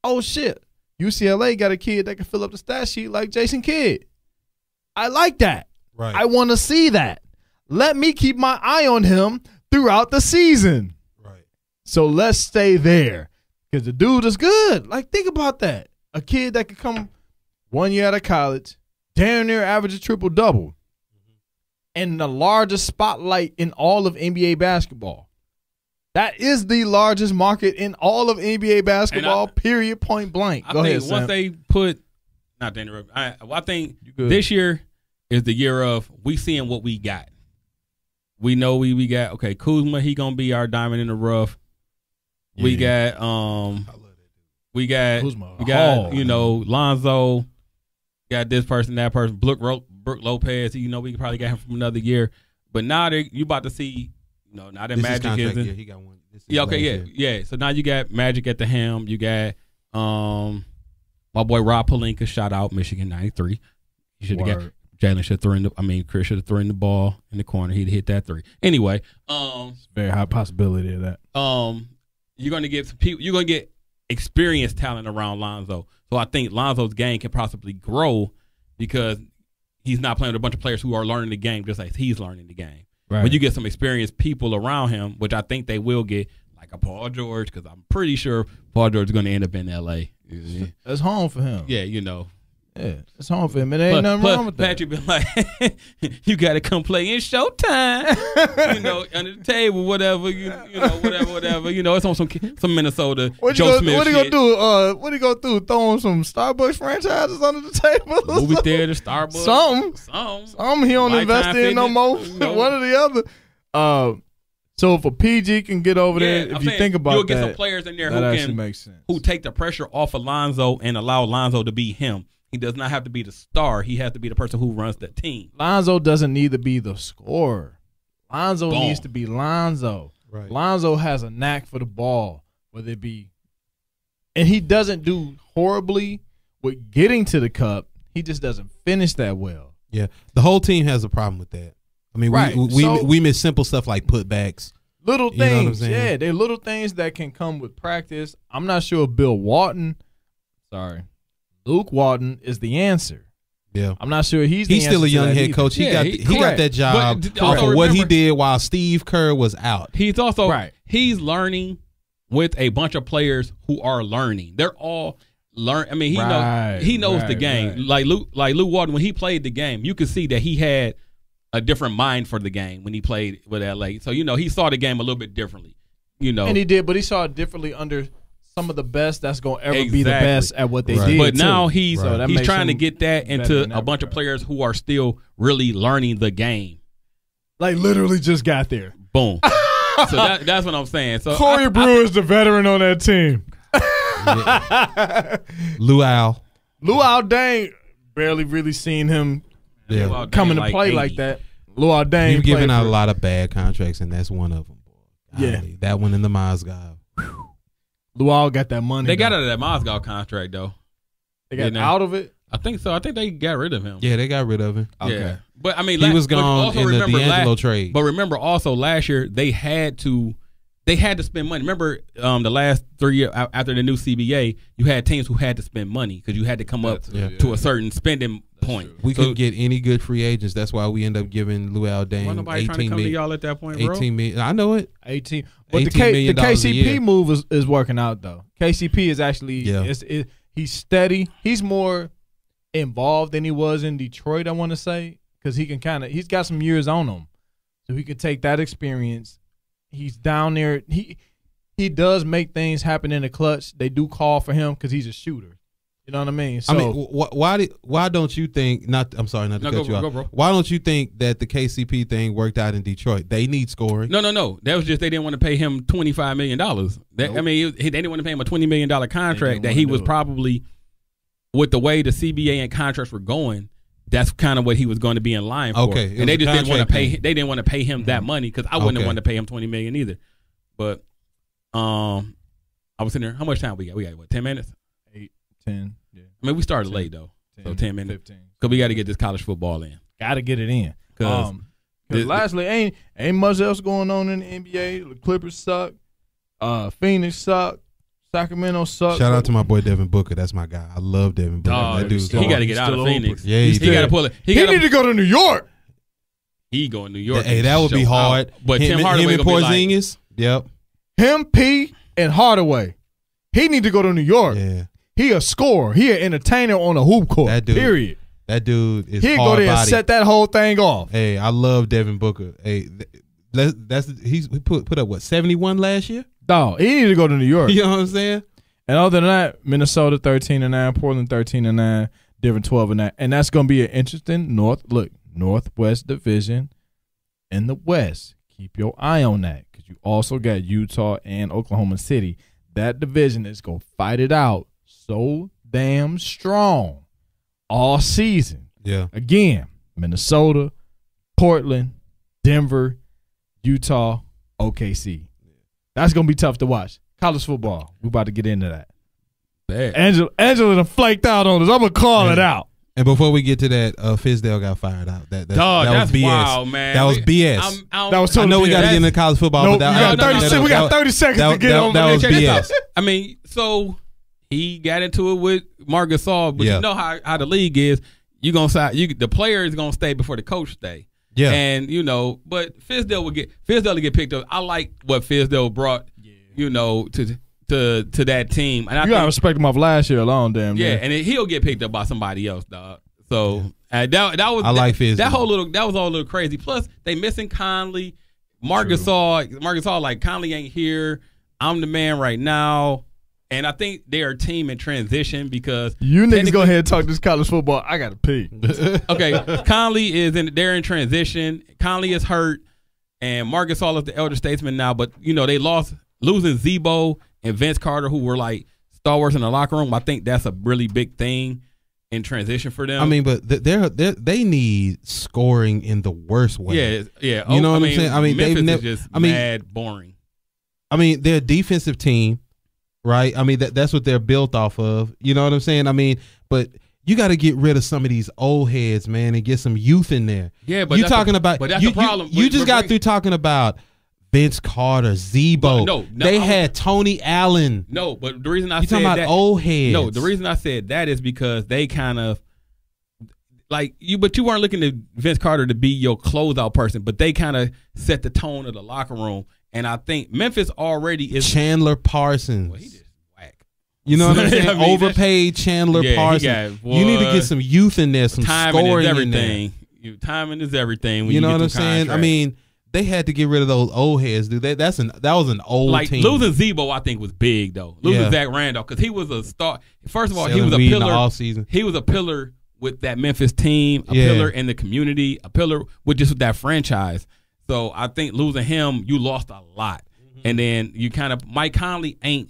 oh shit, UCLA got a kid that can fill up the stat sheet like Jason Kidd. I like that. Right. I want to see that. Let me keep my eye on him throughout the season. Right. So let's stay there. Because the dude is good. Like, think about that. A kid that could come 1 year out of college, damn near average a triple-double, and the largest spotlight in all of NBA basketball. That is the largest market in all of NBA basketball, period, point blank. Go ahead, Sam. Once they put, not to interrupt, I think this year is the year of we seeing what we got. We know we got, okay, Kuzma, he going to be our diamond in the rough. Yeah. We got Kuzma, Lonzo, got this person, that person, Brooke Lopez, we could probably get him from another year. But now you about to see, now that this Magic is in. Yeah, he got one. Yeah. So now you got Magic at the helm. You got my boy Rob Pelinka, shout out Michigan 93. You should have got Jalen should have Chris should have thrown the ball in the corner. He'd hit that three. Anyway, it's a very high possibility of that. You're gonna get some people. You're gonna get experienced talent around Lonzo. So I think Lonzo's game can possibly grow because he's not playing with a bunch of players who are learning the game just like he's learning the game. Right. When you get some experienced people around him, which I think they will get, like a Paul George, because I'm pretty sure Paul George is going to end up in L.A. That's home for him. Yeah, you know. Yeah, it's home for him. It ain't nothing wrong with that. Patrick been like, you got to come play in Showtime, you know, under the table, whatever, you know, whatever. You know, it's on some Minnesota Joe Smith What he shit. gonna do? What he gonna do? Throw him some Starbucks franchises under the table? Movie theater, Starbucks, Something he don't invest in no more. One or the other. So if a PG can get over there, if you think about you'll that, get some players in there that who actually can makes sense. who take the pressure off of Lonzo and allow Lonzo to be him. He does not have to be the star. He has to be the person who runs the team. Lonzo doesn't need to be the scorer. Lonzo Boom. needs to be Lonzo. Right. Lonzo has a knack for the ball, whether it be, and he doesn't do horribly with getting to the cup. He just doesn't finish that well. Yeah, the whole team has a problem with that. I mean, Right. we miss simple stuff like putbacks. Little You know what I'm things, saying? yeah, they're little things that can come with practice. I'm not sure if Luke Walton is the answer. Yeah, I'm not sure he's still a young head either. coach. He Yeah, got that job But off also of what he remember- did while Steve Kerr was out. He's also Right. he's learning with a bunch of players who are learning. They're all learn. I mean, he knows the game. Right. Like Luke Walton, when he played the game, you could see that he had a different mind for the game when he played with LA. So you know, he saw the game a little bit differently. You know, And he did, but he saw it differently under some of the best that's going to ever be the Exactly. best at what they Right. did. but too. now he's So that he's makes trying to him get that better into in that a bunch of regard. players who are still really learning the game. like literally just got there. Boom. So that's what I'm saying. So Corey Brewer is the veteran on that team. Luau. Luau Dang, barely really seen him Yeah, Luau come Dang into like play 80. like that. Luau Dang you've given played out for- a lot of bad contracts, and that's one of them. Boy. Yeah. Golly, that one in the Mozgov. Luau got that money. They got though. out of that Mozgov contract though. They got didn't they? out of it. I think so. I think they got rid of him. Yeah, they got rid of him. Okay. Yeah. But I mean, He was but gone also in the remember D'Angelo trade. But remember also last year they had to spend money. Remember the last 3 years after the new CBA, you had teams who had to spend money because you had to come up to a certain spending point. We So, couldn't get any good free agents. That's why we end up giving Luau Dang wasn't nobody trying to 18 come to million. y'all at that point, bro. 18 million. I know it. 18. But the $18 million a KCP year. move is working out though. KCP is actually Yeah. he's steady. He's more involved than he was in Detroit, I want to say, because he's got some years on him, so he could take that experience. He's down there. He does make things happen in the clutch. They do call for him because he's a shooter. You know what I mean? So I mean, why don't you think? I'm sorry, not to No, cut you go, off. bro. Why don't you think that the KCP thing worked out in Detroit? They need scoring. No. That was just they didn't want to pay him $25 million. I mean, they didn't want to pay him a $20 million contract that he was probably, with the way the CBA and contracts were going, that's kind of what he was going to be in line for. Okay, it and they was a just didn't want to contract pay. thing. They didn't want to pay him that money because I wouldn't have Okay. wanted to pay him $20 million either. But I was sitting there. How much time we got? We got what, 10 minutes? 8, 10, yeah, I mean, we started 10, late though, 10, so 10 minutes 15. because we got to get this college football in. Got to get it in. 'Cause Because lastly, ain't much else going on in the NBA. The Clippers suck. Phoenix suck. Sacramento suck. Shout out to my boy Devin Booker. That's my guy. I love Devin Booker. Dog, that dude's he hard. got to get out still of Phoenix. over. Yeah, he he got to pull it. He need to go to New York. He go in New York. Hey, and that would be show hard. out. But him, Tim Hardaway him and gonna be like, Porzingis. Yep. Him, P, and Hardaway. He need to go to New York. Yeah. He a scorer. He an entertainer on a hoop court. That dude. Period. That dude is He'd go hard there and body. set that whole thing off. Hey, I love Devin Booker. Hey, he put up what 71 last year. Dog, he need to go to New York. You know what I'm saying? And other than that, Minnesota 13-9, Portland 13-9, Denver 12-9, and that's gonna be an interesting Northwest division in the West. Keep your eye on that because you also got Utah and Oklahoma City. That division is gonna fight it out so damn strong all season. Yeah. Again, Minnesota, Portland, Denver, Utah, OKC. That's gonna be tough to watch. College football. We about to get into that. Bad. Angela done flaked out on us. I'm gonna call it out. And before we get to that, Fizdale got fired out. That Dog, was that's BS. wild, man. That was BS. That was I know we got to BS. get into college football, Nope, but we got 30 seconds to get on. that was Check this BS. out. I mean, so he got into it with Marc Gasol, but Yeah. you know how the league is. You gonna side, the player is gonna stay before the coach stay. Yeah. And but Fizdale to get picked up. I like what Fizdale brought, to that team. And I You gotta respect him off last year alone, damn. yeah, near. and he'll get picked up by somebody else, dog. So that was I like Fizdale. that was all a little crazy. Plus they missing Conley, Marc Gasol, like Conley ain't here. I'm the man right now. And I think they're a team in transition because you niggas go ahead and talk this college football. I gotta pee. okay, Conley they're in transition. Conley is hurt, and Marc Gasol is the elder statesman now. But they losing Zebo and Vince Carter, who were like stalwarts in the locker room. I think that's a really big thing in transition for them. I mean, but they need scoring in the worst way. Yeah. You know what I'm saying? I mean, Memphis is just mad boring. I mean, they're a defensive team, right? I mean, that's what they're built off of. You know what I'm saying? I mean, but you got to get rid of some of these old heads, man, and get some youth in there. Yeah, but you're talking about. But that's the problem. You just got through talking about Vince Carter, Zebo. No, they had Tony Allen. No, but the reason I you said talking about that, old heads. No, the reason I said that is because they kind of like you, but you weren't looking to Vince Carter to be your closeout person, but they kind of set the tone of the locker room. And I think Memphis already is Chandler Parsons. Well, he just whack. You know what I'm saying? I mean, overpaid Chandler Parsons. You need to get some youth in there, some timing scoring is everything. in there. Timing is everything. When you know get what I'm saying? contracts. I mean, they had to get rid of those old heads, dude. That was an old like team. losing Zebo, I think was big though. Losing Yeah. Zach Randolph because he was a star. First of all, he Selling was a weed in the pillar. offseason. He was a pillar with that Memphis team, a Yeah. pillar in the community, a pillar with that franchise. So I think losing him, you lost a lot. And then you kind of Mike Conley ain't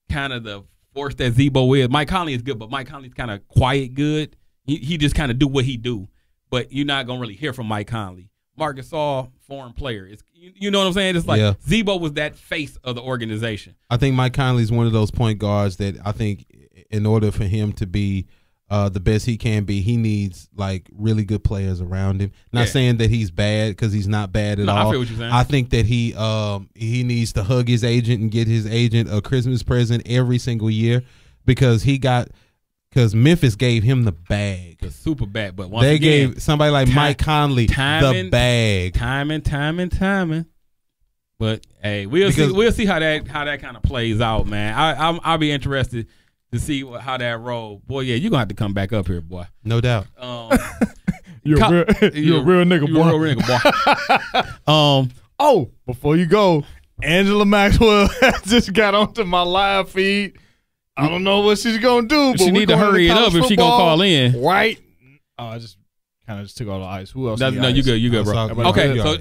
kind of the force that Zebo is. Mike Conley is good, but Mike Conley's kind of quiet good. He just kind of do what he do. But you're not gonna really hear from Mike Conley. Marc Gasol, foreign player. You know what I'm saying? It's like Zebo was that face of the organization. I think Mike Conley's one of those point guards that I think in order for him to be the best he can be, he needs like really good players around him. Not saying that he's bad because he's not bad at all. I feel what you're saying. I think that he needs to hug his agent and get his agent a Christmas present every single year because Memphis gave him the bag. The super bag, but once they again, gave somebody like Mike Conley the bag. Timing. But hey, we'll see how that kind of plays out, man. I'll be interested to see how that roll. Boy, yeah, you're gonna have to come back up here, boy. No doubt. You're a real nigga, boy. You're a real nigga, boy. Oh, before you go, Angela Maxwell just got onto my live feed. I don't know what she's gonna do, but she need to hurry it up if she gonna call in. Right? I just kind of took all the ice. Who else? No, you good, bro.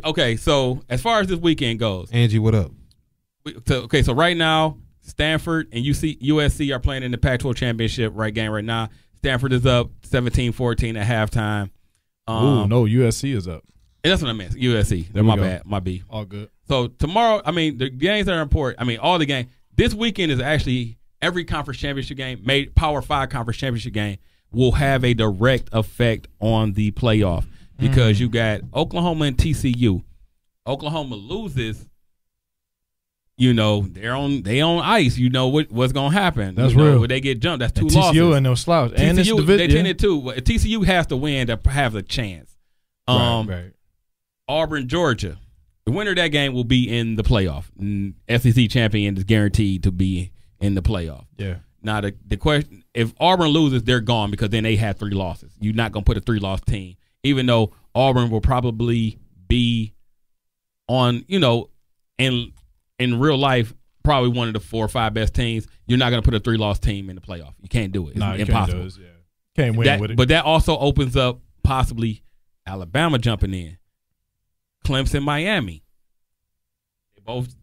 Okay, So as far as this weekend goes, Angie, what up? So right now, Stanford and USC are playing in the Pac-12 championship game right now. Stanford is up 17-14 at halftime. No, USC is up. That's what I meant. USC. There my we go. bad. My B. All good. So tomorrow, I mean, the games that are important. I mean, all the games. This weekend is actually every conference championship game, Power 5 conference championship game, will have a direct effect on the playoff because you got Oklahoma and TCU. Oklahoma loses. They're on ice. You know what's gonna happen. That's real. When they get jumped, that's two and losses. TCU and no slouch. And it's TCU, division. they tended to. TCU has to win to have a chance. Right. Auburn, Georgia. The winner of that game will be in the playoff. SEC champion is guaranteed to be in the playoff. Yeah. Now the question: if Auburn loses, they're gone because then they had 3 losses. You're not gonna put a 3-loss team, even though Auburn will probably be on. In real life, probably one of the 4 or 5 best teams. You're not going to put a 3-loss team in the playoff. You can't do it. It's impossible. Can't win with it. But that also opens up possibly Alabama jumping in. Clemson, Miami. They both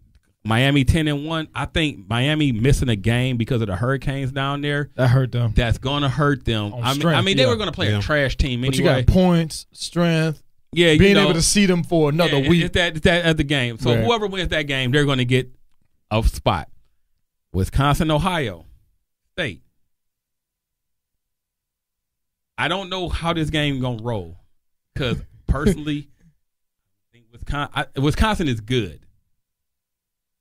Miami 10-1. I think Miami missing a game because of the Hurricanes down there. That hurt them. That's going to hurt them. Strength, they were going to play a trash team anyway. But you got points, strength. Yeah, being able to see them for another week. It's that at the game. So whoever wins that game, they're going to get a spot. Wisconsin, Ohio State. I don't know how this game going to roll because personally, I think Wisconsin is good.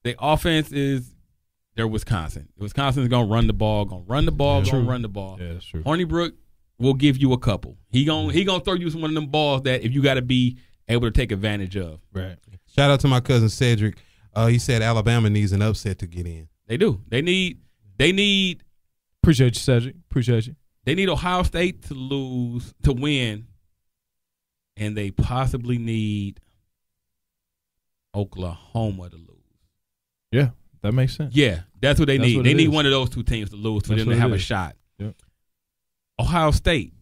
The offense is they're Wisconsin. Wisconsin's gonna run the ball, gonna run the ball. Yeah, that's true. Hornibrook will give you a couple. He gonna throw you one of them balls that if you got to be able to take advantage of. Right. Shout out to my cousin Cedric. He said Alabama needs an upset to get in. They do. They need. Appreciate you, Cedric. Appreciate you. They need Ohio State to win, and they possibly need Oklahoma to lose. Yeah, that makes sense. Yeah, that's what they need. They need is. one of those two teams to lose for That's them what to it have a is. shot. Yep. Ohio State.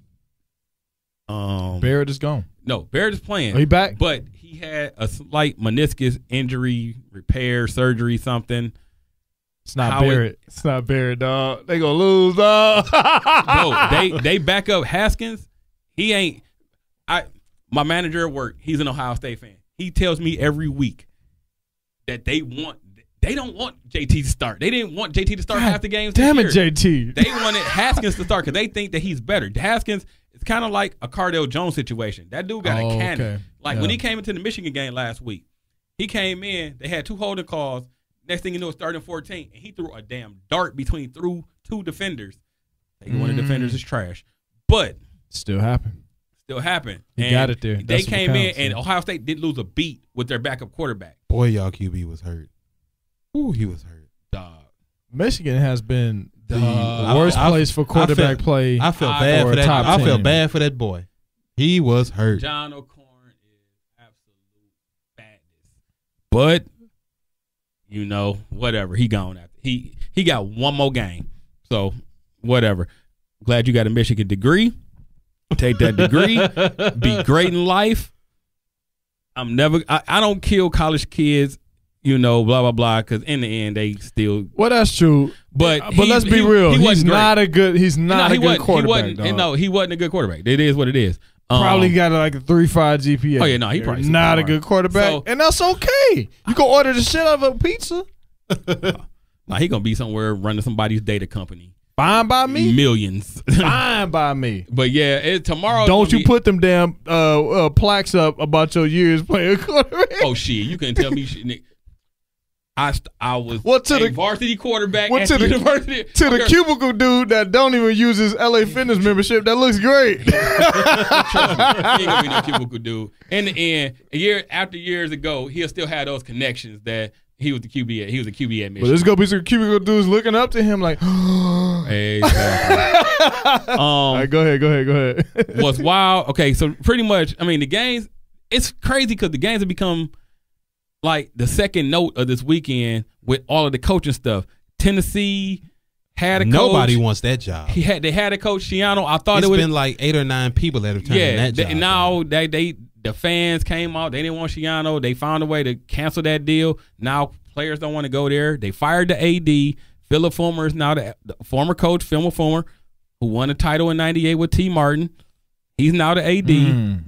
Barrett is gone. No, Barrett is playing. Are he back? But he had a slight meniscus injury, repair, surgery, something. It's not How Barrett. It's not Barrett, dog. They gonna lose, dog. Bro, they back up Haskins. He ain't. My manager at work, he's an Ohio State fan. He tells me every week that they don't want JT to start. They didn't want JT to start half the games. Damn it, this year. JT. They wanted Haskins to start because they think that he's better. Haskins is kind of like a Cardell Jones situation. That dude got a cannon. Okay. Like when he came into the Michigan game last week, he came in. They had 2 holding calls. Next thing you know, it's 3rd and 14, and he threw a damn dart through 2 defenders. One of the defenders is trash, but Still happened. He got it there. They That's what came in, counts, and yeah. Ohio State didn't lose a beat with their backup quarterback. Boy, y'all QB was hurt. Ooh, he was hurt. Dog. Michigan has been the Dog. worst place for quarterback play. I felt I- bad or for that. top I felt 10. bad for that boy. He was hurt. John O'Corn is absolute badness. But whatever. He gone after. He got one more game. So whatever. Glad you got a Michigan degree. Take that degree. Be great in life. I don't kill college kids, blah blah blah, because in the end they still. Well, that's true. But let's be real. He He's wasn't great. not a good. He's not a good quarterback. He wasn't a good quarterback. It is what it is. Probably got like a 3.5 GPA. Oh yeah, no, he probably not a super good quarterback, So- and that's okay. You can order the shit out of a pizza. Nah, he gonna be somewhere running somebody's data company. Fine by me. Millions. Fine by me. But yeah, tomorrow. Don't you put them damn plaques up about your years playing quarterback? Oh shit! You couldn't tell me shit. Nick. I was to a the- varsity quarterback what at to the the- university. To the cubicle dude that don't even use his LA Fitness membership, that looks great. Trust me, he ain't gonna be no cubicle dude. In the end, years ago, he'll still have those connections that he was the QB at. He was a QB at But Michigan. there's gonna be some cubicle dudes looking up to him like, Exactly. all right, go ahead. What's wild? Okay, so pretty much, the games. It's crazy because the games have become like the second note of this weekend with all of the coaching stuff. Tennessee had a coach. Nobody wants that job. They had a coach, Shiano. I thought It's it was been like 8 or 9 people that have turned in that job. now the fans came out. They didn't want Shiano. They found a way to cancel that deal. Now players don't want to go there. They fired the AD. Philip Fulmer is now the former coach, Philip Fulmer, who won a title in '98 with T. Martin. He's now the AD.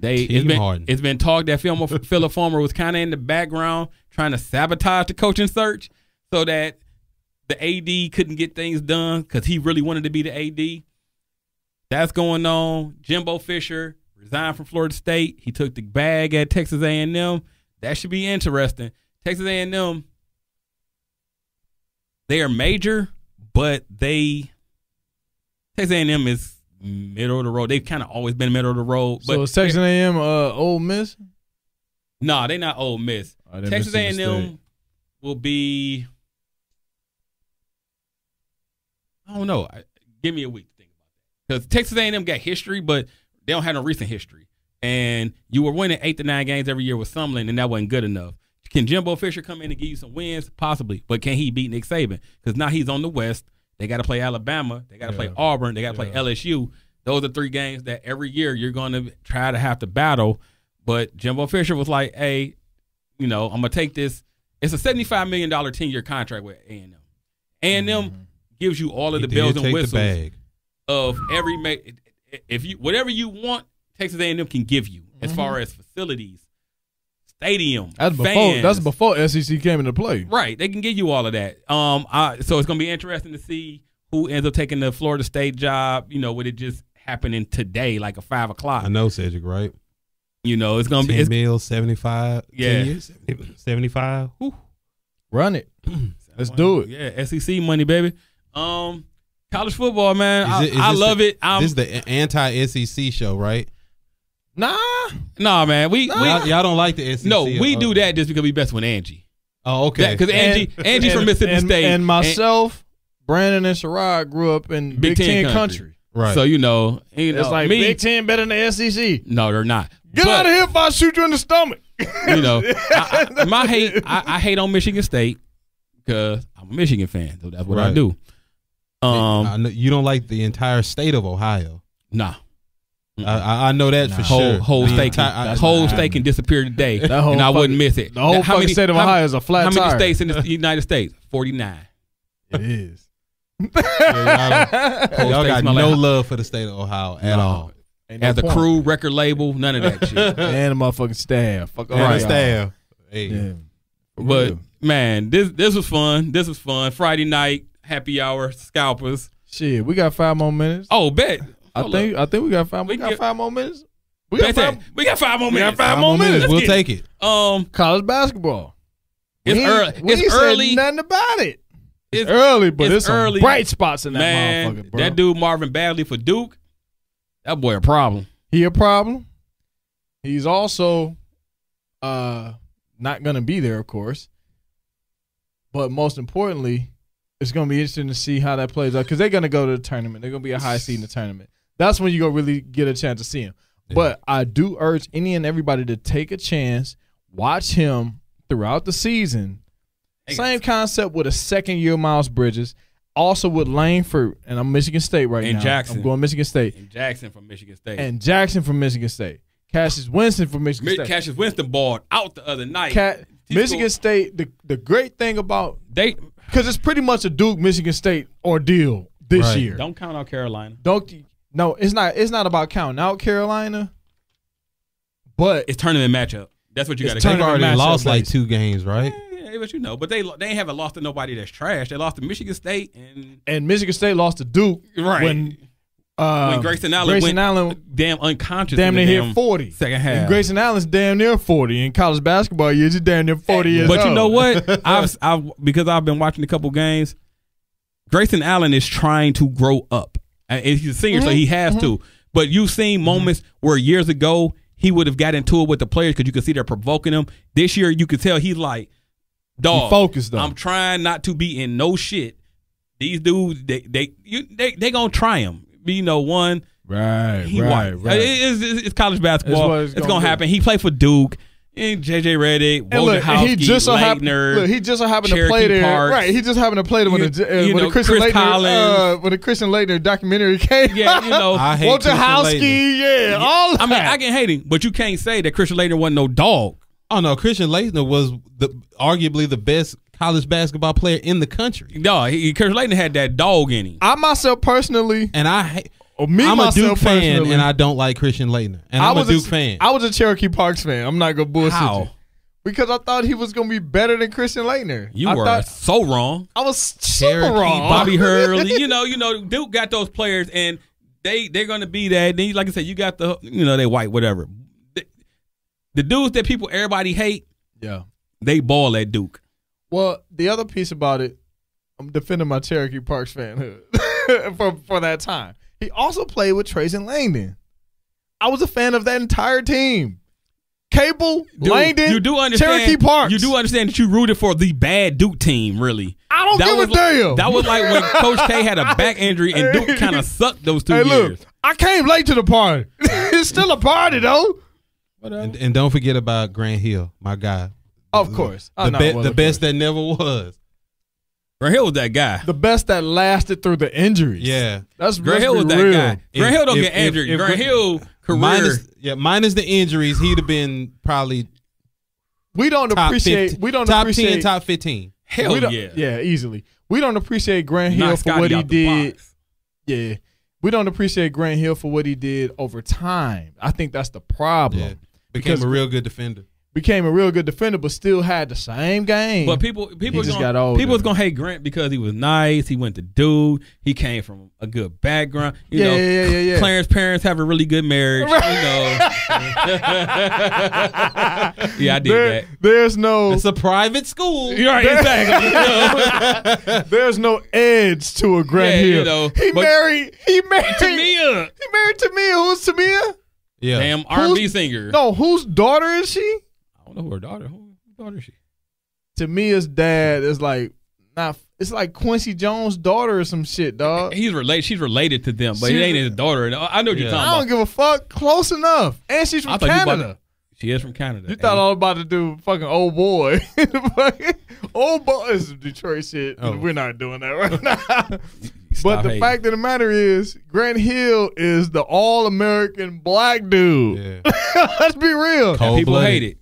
It's been talked that Philip Fulmer was kind of in the background trying to sabotage the coaching search so that the AD couldn't get things done because he really wanted to be the AD. That's going on. Jimbo Fisher resigned from Florida State. He took the bag at Texas A&M. That should be interesting. Texas A&M, they are major, but Texas A&M is middle of the road. They've kind of always been middle of the road. So But is Texas A&M Ole Miss? nah, they're not Ole Miss. They're Texas Mississippi A&M State. will be, I don't know. Give me a week to think about that. Because Texas A&M got history, but they don't have no recent history. And you were winning 8 to 9 games every year with Sumlin, and that wasn't good enough. Can Jimbo Fisher come in and give you some wins? Possibly. But can he beat Nick Saban? Because now he's on the West. They got to play Alabama. They got to play Auburn. They got to play LSU. Those are 3 games that every year you're going to try to have to battle. But Jimbo Fisher was like, hey, I'm going to take this. It's a $75 million 10-year contract with A&M. A&M gives you all of the bells and whistles of every whatever you want, Texas A&M can give you as far as facilities, stadium, fans. That's before SEC came into play. Right, they can give you all of that. So it's gonna be interesting to see who ends up taking the Florida State job. With it just happening today, like at 5 o'clock. I know, Cedric, right? It's gonna be 10 mil, 75. Yeah. 10 years, 75. Whew. Run it. Let's do it. Yeah, SEC money, baby. College football, man. I love it. This is the anti-SEC show, right? Nah, man. Y'all don't like the SEC. No, we do that just because we best with Angie. Oh, okay. Because Angie's from Mississippi State, and myself, Brandon and Sherrod grew up in Big Ten country. Right. So you know It's like me, Big Ten better than the SEC. No, they're not. Get out of here if I shoot you in the stomach. You know, I hate on Michigan State because I'm a Michigan fan, so that's what I do. I know you don't like the entire state of Ohio. Nah. I know that for sure. Whole state can disappear today, and I wouldn't miss it. The whole fucking state of Ohio is a flat tire. How many states in the United States? 49. It is. Y'all got no love for the state of Ohio at all. As a crew, record label, none of that shit. And the motherfucking staff. Fuck all Right. y'all. Staff. Hey. Yeah. But man, this was fun. This was fun. Friday night, happy hour, scalpers. Shit, we got 5 more minutes. Oh, bet. I think we got 5. We got 5 more minutes. We got 5 more minutes. We got 5 more minutes. We'll take it. College basketball. It's early. It's early. Nothing about it. It's early, but it's early. some bright spots in that Man, motherfucker, bro. that dude Marvin Bagley for Duke, that boy a problem. He a problem. He's also not going to be there, of course. But most importantly, it's going to be interesting to see how that plays out because they're going to go to the tournament. They're going to be a high seed in the tournament. That's when you're going to really get a chance to see him. Yeah. But I do urge any and everybody to take a chance, watch him throughout the season. Same concept with a second-year Miles Bridges. Also with Langford, and I'm Michigan State right now. And Jackson. I'm going Michigan State. And Jackson from Michigan State. And Jackson from Michigan State. Cassius Winston from Michigan State. Cassius Winston balled out the other night. Michigan State, the great thing about – because it's pretty much a Duke-Michigan State ordeal this year. Don't count out Carolina. No, it's not about counting out Carolina, but it's tournament matchup. That's what you got to do. They've already lost like 2 games, right? Yeah, but you know, but they haven't lost to nobody that's trash. They lost to Michigan State and Michigan State lost to Duke when Grayson Allen damn unconscious. Damn near hit 40 second half. And Grayson Allen's damn near 40 in college basketball years. He's damn near 40 years old. But you know what? Because I've been watching a couple games. Grayson Allen is trying to grow up. And he's a senior, so he has to. But you've seen moments where years ago he would have got into it with the players because you could see they're provoking him. This year you could tell he's like, dog, focused though. I'm trying not to be in no shit. These dudes, they gonna try him. You know, one. Right. It's college basketball. It's gonna happen. He played for Duke. And JJ Redick, Wojciechowski, he just so happened to play there. Parks, right, he just happened to play there when the Christian Laettner documentary came. Yeah, you know, Wojciechowski, all that. I mean, I can hate him, but you can't say that Christian Laettner wasn't no dog. Oh no, Christian Laettner was arguably the best college basketball player in the country. No, Christian Laettner had that dog in him. I myself personally, and I'm a Duke fan, and I don't like Christian Laettner. And I'm a Duke fan. I was a Cherokee Parks fan. I'm not gonna bullshit How? you. Because I thought he was gonna be better than Christian Laettner. You were so wrong. I was super wrong. Bobby Hurley. You know, Duke got those players, and they're gonna be that. Then, like I said, you got they white, whatever. The dudes that everybody hate, they ball at Duke. Well, the other piece about it, I'm defending my Cherokee Parks fanhood for that time. He also played with Trace and Langdon. I was a fan of that entire team. Cable, Langdon, you do understand, Cherokee Parks. You do understand that you rooted for the bad Duke team, really. I don't give a damn. That was like when Coach K had a back injury and Duke kind of sucked those 2 years. Look, I came late to the party. It's still a party, though. And don't forget about Grant Hill, my guy. Of course. The best that never was. Grant Hill was that guy. The best that lasted through the injuries. Yeah. Grant Hill was that guy. Grant Hill don't get injured. Grant Hill career. Minus the injuries, he'd have been probably top 10, top 15. Hell yeah. Yeah, easily. We don't appreciate Grant Hill for what he did. Yeah. We don't appreciate Grant Hill for what he did over time. I think that's the problem. Yeah. Became a real good defender. Became a real good defender, but still had the same game. But people was gonna hate Grant because he was nice. He went to Duke. He came from a good background. You know, Clarence parents have a really good marriage. You know, Yeah, I did that. There's no. It's a private school. You're right, exactly. There's no edge to a Grant Yeah, Hill. you know, he but- married Tamia. He married Tamia. Who's Tamia? Yeah. Damn R&B singer. No, whose daughter is she? I don't know who her daughter. Whose daughter is she? Tamia's dad is like not. It's like Quincy Jones' daughter or some shit, dog. He's related. She's related to them, but it ain't his daughter. I know what you're Yeah. talking I don't about. give a fuck. Close enough. And she's from I thought you Canada. about- She is from Canada. You thought I was about to do fucking old boy. Old boy is some Detroit shit. Oh. We're not doing that right now. But Stop the hating. fact of the matter is, Grant Hill is the all-American black dude. Yeah. Let's be real. Cold People blooded. hate it.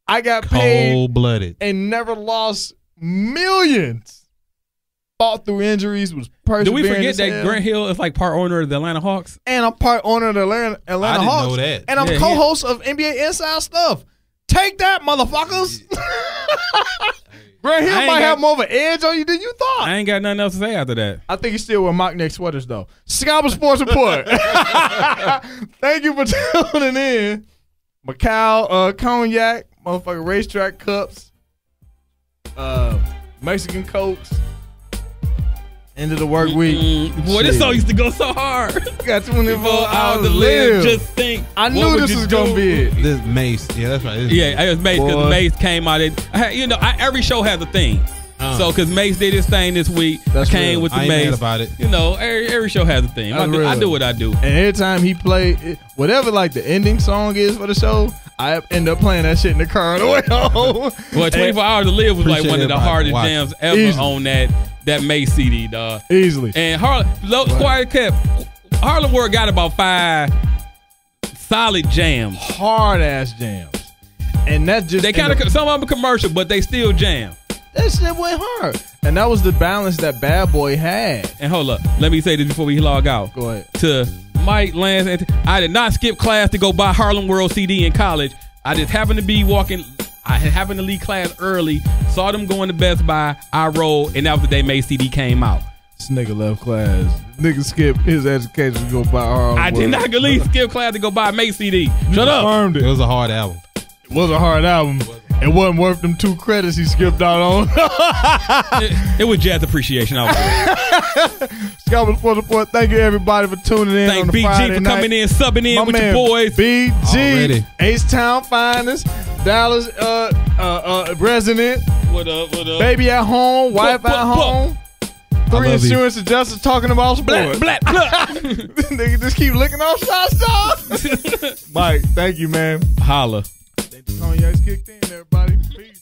I got paid Cold blooded. and never lost millions. Fought through injuries, was persevering. Do we forget as that hell. Grant Hill is like part owner of the Atlanta Hawks? And I'm part owner of the Atlanta I didn't Hawks. know that. And I'm Yeah, co-host of NBA Inside Stuff. Take that, motherfuckers. Grant Hill I ain't might got- have more of an edge on you than you thought. I ain't got nothing else to say after that. I think he's still wearing mock neck sweaters though. Scalper Sports Report. Thank you for tuning in. Macau cognac, motherfucking racetrack cups, Mexican Cokes. End of the work week. Boy, this song used to go so hard. Got 24 Before hours to to live. Just think. I what knew would this you was gonna do? be it. This Mace. Yeah, that's right. This- Yeah, it was Mace because Boy. Mace came out. Every show has a theme. So because Mace did his thing this week, That's I came real. with the I ain't mad Mace. about it. You know, every show has a theme. I That's do, I real. do what I do. And every time he played, whatever like the ending song is for the show, I end up playing that shit in the car on the way home. Well, 24 Hours to Live was like Appreciate one of the everybody hardest watching. jams ever Easily. on that Mace CD, dog. Easily. And Quiet Kept, Harlem World got about 5 solid jams. Hard ass jams. And that just They kind of some of them commercial, but they still jam. that shit went hard. And that was the balance that Bad Boy had. And hold up, let me say this before we log out. Go ahead. To Mike, Lance, and I did not skip class to go buy Harlem World CD in college. I just happened to be walking. I happened to leave class early, saw them going to Best Buy. I rolled, and that was the day Mace CD came out. This nigga left class. Nigga skipped his education to go buy Harlem I did World. not leave skip class to go buy Mace CD. Shut up. Confirmed It it. was a hard album. It was a hard album. It wasn't worth them 2 credits he skipped out on. It was jazz appreciation. I was Scalper Sports Report. Thank you everybody for tuning in on Thank the BG Friday for night. coming in, subbing in My with your man boys. BG, Already. H-Town Finest, Dallas resident, What up? What up? baby at home, wife What, at what, home. I 3 love you. insurance adjusters talking about sports. Black, black, black. Nigga just keep licking off shots, dog. Mike, thank you, man. Holla. Cognacs kicked in, everybody. Peace.